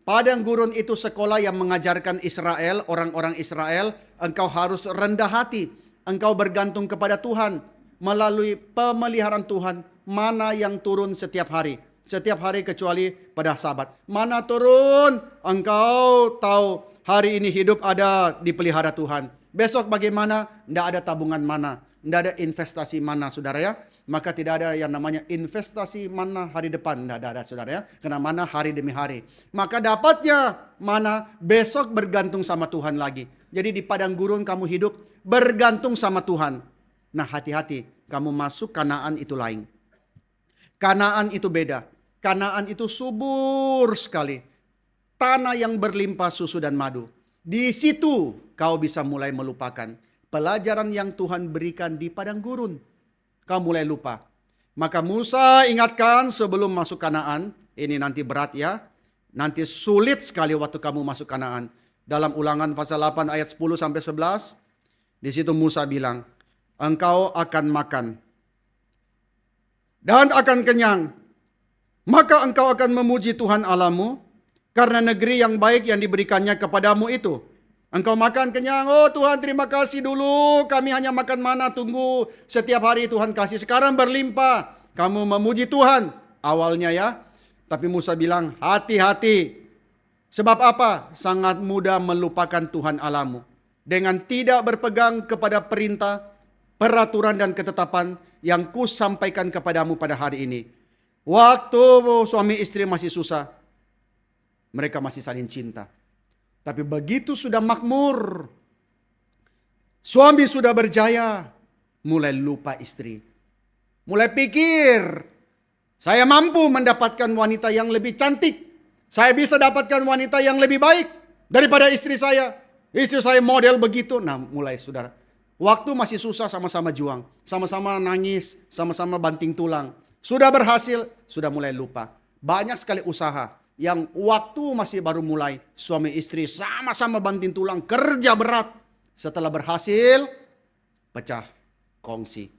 Padang gurun itu sekolah yang mengajarkan Israel, orang-orang Israel, engkau harus rendah hati. Engkau bergantung kepada Tuhan melalui pemeliharaan Tuhan. Mana yang turun setiap hari. Setiap hari kecuali pada Sabat. Mana turun, engkau tahu hari ini hidup ada dipelihara Tuhan. Besok bagaimana? Tidak ada tabungan mana. Tidak ada investasi mana, saudara ya. Maka tidak ada yang namanya investasi mana hari depan. Tidak ada, saudara ya. Karena mana hari demi hari. Maka dapatnya mana besok bergantung sama Tuhan lagi. Jadi di padang gurun kamu hidup bergantung sama Tuhan. Nah, hati-hati. Kamu masuk Kanaan itu lain. Kanaan itu beda. Kanaan itu subur sekali. Tanah yang berlimpah susu dan madu. Di situ kau bisa mulai melupakan pelajaran yang Tuhan berikan di padang gurun. Kau mulai lupa. Maka Musa ingatkan sebelum masuk Kanaan. Ini nanti berat ya. Nanti sulit sekali waktu kamu masuk Kanaan. Dalam Ulangan pasal 8 ayat 10 sampai 11. Di situ Musa bilang, engkau akan makan dan akan kenyang. Maka engkau akan memuji Tuhan Allahmu karena negeri yang baik yang diberikannya kepadamu itu. Engkau makan kenyang, oh Tuhan terima kasih dulu kami hanya makan mana, tunggu setiap hari Tuhan kasih. Sekarang berlimpah, kamu memuji Tuhan awalnya ya. Tapi Musa bilang hati-hati. Sebab apa? Sangat mudah melupakan Tuhan Allahmu. Dengan tidak berpegang kepada perintah, peraturan dan ketetapan yang ku sampaikan kepadamu pada hari ini. Waktu suami istri masih susah, mereka masih saling cinta. Tapi begitu sudah makmur, suami sudah berjaya, mulai lupa istri. Mulai pikir, saya mampu mendapatkan wanita yang lebih cantik. Saya bisa dapatkan wanita yang lebih baik daripada istri saya. Istri saya model begitu. Nah mulai saudara. Waktu masih susah sama-sama juang. Sama-sama nangis, sama-sama banting tulang. Sudah berhasil, sudah mulai lupa. Banyak sekali usaha yang waktu masih baru mulai. Suami istri sama-sama banting tulang, kerja berat. Setelah berhasil, pecah kongsi.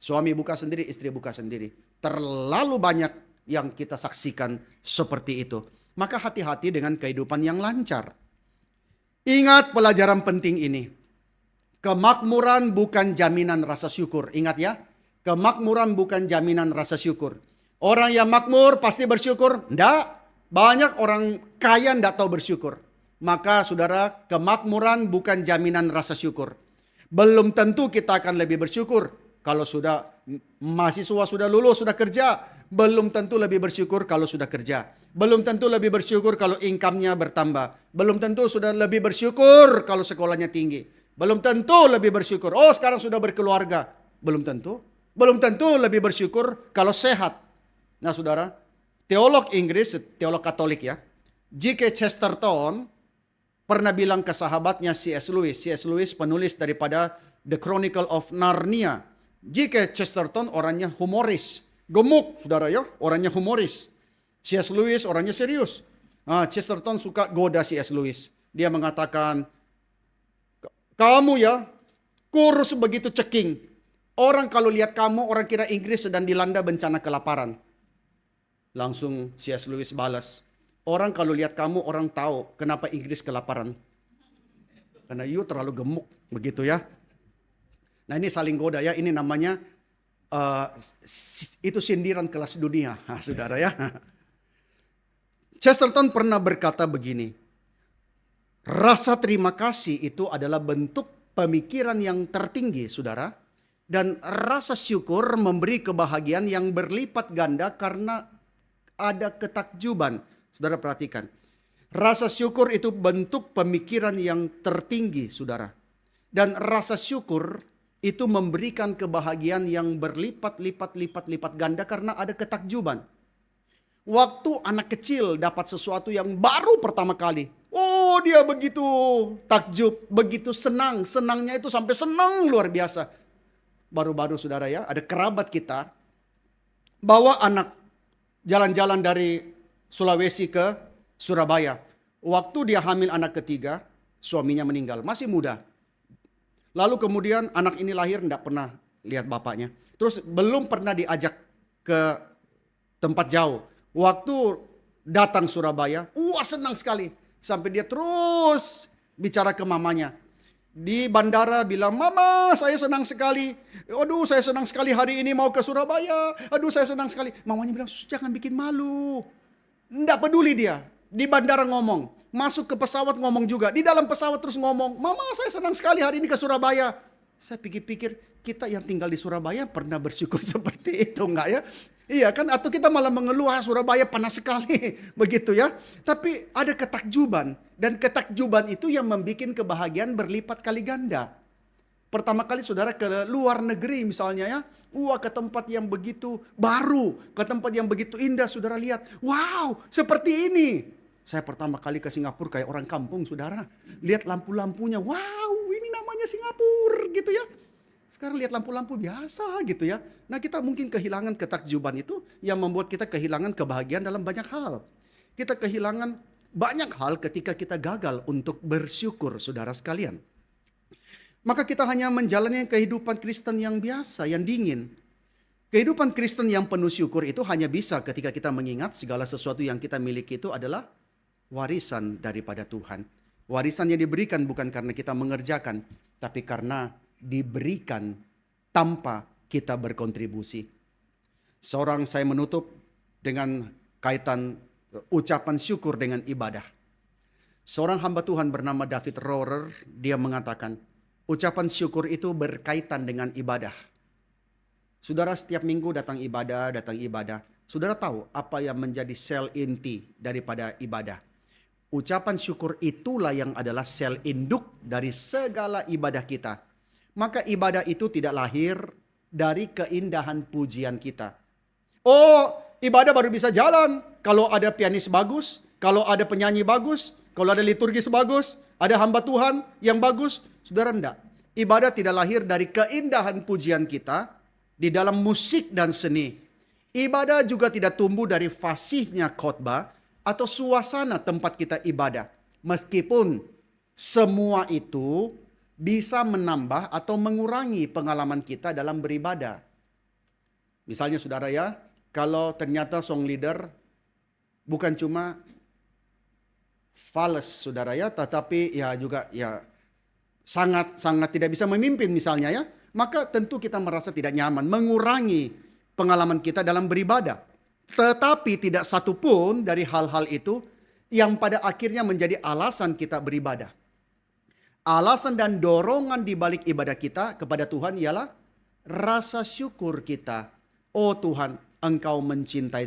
Suami buka sendiri, istri buka sendiri. Terlalu banyak yang kita saksikan seperti itu. Maka hati-hati dengan kehidupan yang lancar. Ingat pelajaran penting ini. Kemakmuran bukan jaminan rasa syukur. Ingat ya. Kemakmuran bukan jaminan rasa syukur. Orang yang makmur pasti bersyukur? Enggak. Banyak orang kaya enggak tahu bersyukur. Maka saudara, kemakmuran bukan jaminan rasa syukur. Belum tentu kita akan lebih bersyukur. Kalau sudah mahasiswa sudah lulus, sudah kerja. Belum tentu lebih bersyukur kalau sudah kerja. Belum tentu lebih bersyukur kalau income-nya bertambah. Belum tentu sudah lebih bersyukur kalau sekolahnya tinggi. Belum tentu lebih bersyukur. Oh sekarang sudah berkeluarga. Belum tentu. Belum tentu lebih bersyukur kalau sehat. Nah saudara, teolog Inggris, teolog Katolik ya, G.K. Chesterton pernah bilang ke sahabatnya C.S. Lewis. C.S. Lewis penulis daripada The Chronicle of Narnia. G.K. Chesterton orangnya humoris. Gemuk saudara ya, orangnya humoris. C.S. Lewis orangnya serius. Chesterton suka goda C.S. Lewis. Dia mengatakan, kamu ya kurus begitu ceking. Orang kalau lihat kamu, orang kira Inggris sedang dilanda bencana kelaparan. Langsung C.S. Lewis balas. Orang kalau lihat kamu, orang tahu kenapa Inggris kelaparan. Karena you terlalu gemuk, begitu ya. Nah ini saling goda ya, ini namanya itu sindiran kelas dunia, saudara ya. Chesterton pernah berkata begini. Rasa terima kasih itu adalah bentuk pemikiran yang tertinggi, saudara. Dan rasa syukur memberi kebahagiaan yang berlipat ganda karena ada ketakjuban. Saudara perhatikan. Rasa syukur itu bentuk pemikiran yang tertinggi, saudara. Dan rasa syukur itu memberikan kebahagiaan yang berlipat-lipat ganda karena ada ketakjuban. Waktu anak kecil dapat sesuatu yang baru pertama kali. Oh dia begitu takjub, begitu senang. Senangnya itu sampai senang luar biasa. Baru-baru saudara ya, ada kerabat kita bawa anak jalan-jalan dari Sulawesi ke Surabaya. Waktu dia hamil anak ketiga, suaminya meninggal, masih muda. Lalu kemudian anak ini lahir tidak pernah lihat bapaknya. Terus belum pernah diajak ke tempat jauh. Waktu datang Surabaya. Wah, senang sekali. Sampai dia terus bicara ke mamanya. Di bandara bilang, "Mama, saya senang sekali. Aduh, saya senang sekali hari ini mau ke Surabaya. Aduh, saya senang sekali." Mamanya bilang, "Jangan bikin malu." Nggak peduli dia. Di bandara ngomong. Masuk ke pesawat ngomong juga. Di dalam pesawat terus ngomong, "Mama, saya senang sekali hari ini ke Surabaya." Saya pikir-pikir, kita yang tinggal di Surabaya pernah bersyukur seperti itu enggak ya? Iya kan? Atau kita malah mengeluh, Surabaya panas sekali. Begitu ya. Tapi ada ketakjuban. Dan ketakjuban itu yang membuat kebahagiaan berlipat kali ganda. Pertama kali saudara ke luar negeri misalnya ya. Wah, ke tempat yang begitu baru. Ke tempat yang begitu indah, saudara lihat. Wow, seperti ini. Saya pertama kali ke Singapura kayak orang kampung, saudara. Lihat lampu-lampunya. Wow, ini namanya Singapura gitu ya. Sekarang lihat lampu-lampu biasa gitu ya. Nah, kita mungkin kehilangan ketakjuban itu yang membuat kita kehilangan kebahagiaan dalam banyak hal. Kita kehilangan banyak hal ketika kita gagal untuk bersyukur, saudara sekalian. Maka kita hanya menjalani kehidupan Kristen yang biasa, yang dingin. Kehidupan Kristen yang penuh syukur itu hanya bisa ketika kita mengingat segala sesuatu yang kita miliki itu adalah warisan daripada Tuhan. Warisan yang diberikan bukan karena kita mengerjakan, tapi karena diberikan tanpa kita berkontribusi. Saya menutup dengan kaitan ucapan syukur dengan ibadah. Seorang hamba Tuhan bernama David Rohrer, dia mengatakan, ucapan syukur itu berkaitan dengan ibadah. Saudara setiap minggu datang ibadah. Saudara tahu apa yang menjadi sel inti daripada ibadah. Ucapan syukur itulah yang adalah sel induk dari segala ibadah kita. Maka ibadah itu tidak lahir dari keindahan pujian kita. Oh, ibadah baru bisa jalan kalau ada pianis bagus, kalau ada penyanyi bagus, kalau ada liturgis bagus, ada hamba Tuhan yang bagus. Saudara, enggak. Ibadah tidak lahir dari keindahan pujian kita di dalam musik dan seni. Ibadah juga tidak tumbuh dari fasihnya khotbah atau suasana tempat kita ibadah. Meskipun semua itu bisa menambah atau mengurangi pengalaman kita dalam beribadah. Misalnya saudara ya, kalau ternyata song leader bukan cuma fals saudara ya, tetapi ya juga ya sangat tidak bisa memimpin misalnya ya, maka tentu kita merasa tidak nyaman, mengurangi pengalaman kita dalam beribadah. Tetapi tidak satu pun dari hal-hal itu yang pada akhirnya menjadi alasan kita beribadah. Alasan dan dorongan di balik ibadah kita kepada Tuhan ialah rasa syukur kita. Oh Tuhan, Engkau mencintai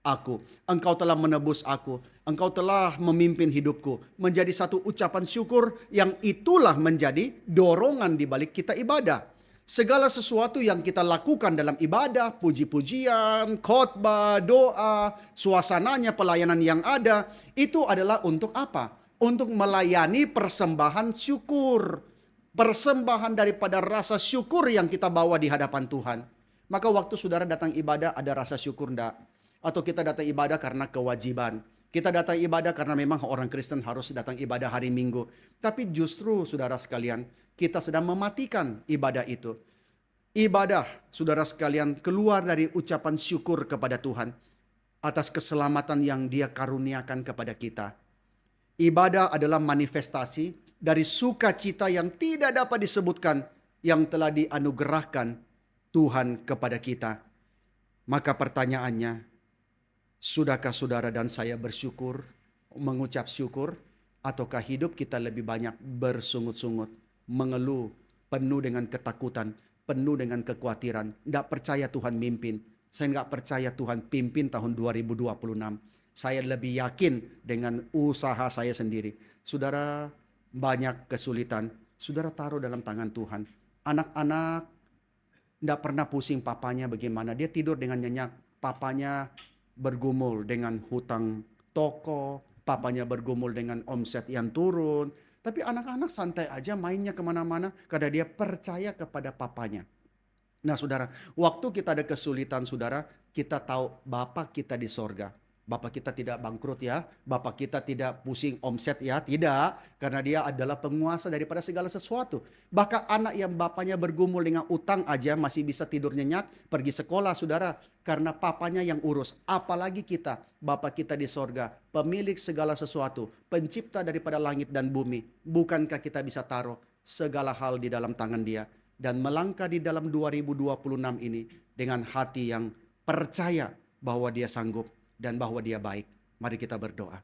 aku. Engkau telah menebus aku. Engkau telah memimpin hidupku. Menjadi satu ucapan syukur yang itulah menjadi dorongan di balik kita ibadah. Segala sesuatu yang kita lakukan dalam ibadah, puji-pujian, khotbah, doa, suasananya, pelayanan yang ada, itu adalah untuk apa? Untuk melayani persembahan syukur. Persembahan daripada rasa syukur yang kita bawa di hadapan Tuhan. Maka waktu saudara datang ibadah ada rasa syukur enggak? Atau kita datang ibadah karena kewajiban. Kita datang ibadah karena memang orang Kristen harus datang ibadah hari Minggu. Tapi justru saudara sekalian, kita sedang mematikan ibadah itu. Ibadah, saudara sekalian, keluar dari ucapan syukur kepada Tuhan atas keselamatan yang Dia karuniakan kepada kita. Ibadah adalah manifestasi dari sukacita yang tidak dapat disebutkan yang telah dianugerahkan Tuhan kepada kita. Maka pertanyaannya, sudahkah saudara dan saya bersyukur, mengucap syukur, ataukah hidup kita lebih banyak bersungut-sungut, mengeluh, penuh dengan ketakutan, penuh dengan kekhawatiran, tidak percaya Tuhan mimpin. Saya nggak percaya Tuhan pimpin tahun 2026. Saya lebih yakin dengan usaha saya sendiri. Saudara, banyak kesulitan, saudara taruh dalam tangan Tuhan. Anak-anak tidak pernah pusing papanya bagaimana. Dia tidur dengan nyenyak. Papanya bergumul dengan hutang toko. Papanya bergumul dengan omset yang turun. Tapi anak-anak santai aja mainnya kemana-mana. Karena dia percaya kepada papanya. Nah saudara, waktu kita ada kesulitan saudara, kita tahu Bapa kita di sorga. Bapak kita tidak bangkrut ya, Bapak kita tidak pusing omset ya, tidak. Karena dia adalah penguasa daripada segala sesuatu. Bahkan anak yang bapaknya bergumul dengan utang aja masih bisa tidur nyenyak, pergi sekolah saudara. Karena papanya yang urus. Apalagi kita, Bapak kita di sorga, pemilik segala sesuatu, pencipta daripada langit dan bumi. Bukankah kita bisa taruh segala hal di dalam tangan dia? Dan melangkah di dalam 2026 ini dengan hati yang percaya bahwa dia sanggup dan bahwa dia baik. Mari kita berdoa.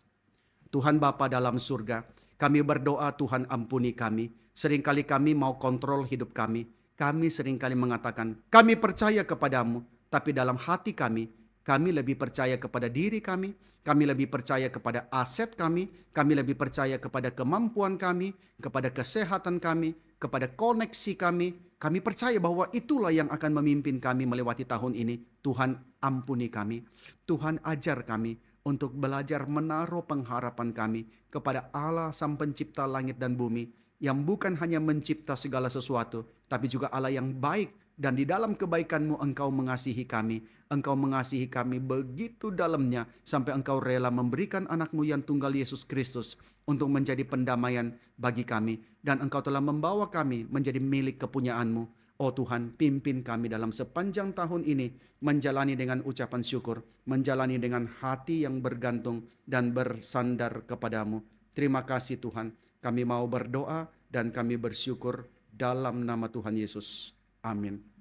Tuhan Bapa dalam surga, kami berdoa Tuhan ampuni kami. Seringkali kami mau kontrol hidup kami. Kami seringkali mengatakan, kami percaya kepadamu. Tapi dalam hati kami lebih percaya kepada diri kami lebih percaya kepada aset kami lebih percaya kepada kemampuan kami, kepada kesehatan kami, kepada koneksi kami. Kami percaya bahwa itulah yang akan memimpin kami melewati tahun ini. Tuhan ampuni kami. Tuhan ajar kami untuk belajar menaruh pengharapan kami kepada Allah Sang Pencipta langit dan bumi, yang bukan hanya mencipta segala sesuatu, tapi juga Allah yang baik. Dan di dalam kebaikan-Mu Engkau mengasihi kami. Engkau mengasihi kami begitu dalamnya sampai Engkau rela memberikan anak-Mu yang tunggal Yesus Kristus untuk menjadi pendamaian bagi kami. Dan Engkau telah membawa kami menjadi milik kepunyaan-Mu. Oh Tuhan, pimpin kami dalam sepanjang tahun ini menjalani dengan ucapan syukur, menjalani dengan hati yang bergantung dan bersandar kepadamu. Terima kasih Tuhan, kami mau berdoa dan kami bersyukur dalam nama Tuhan Yesus. Amin.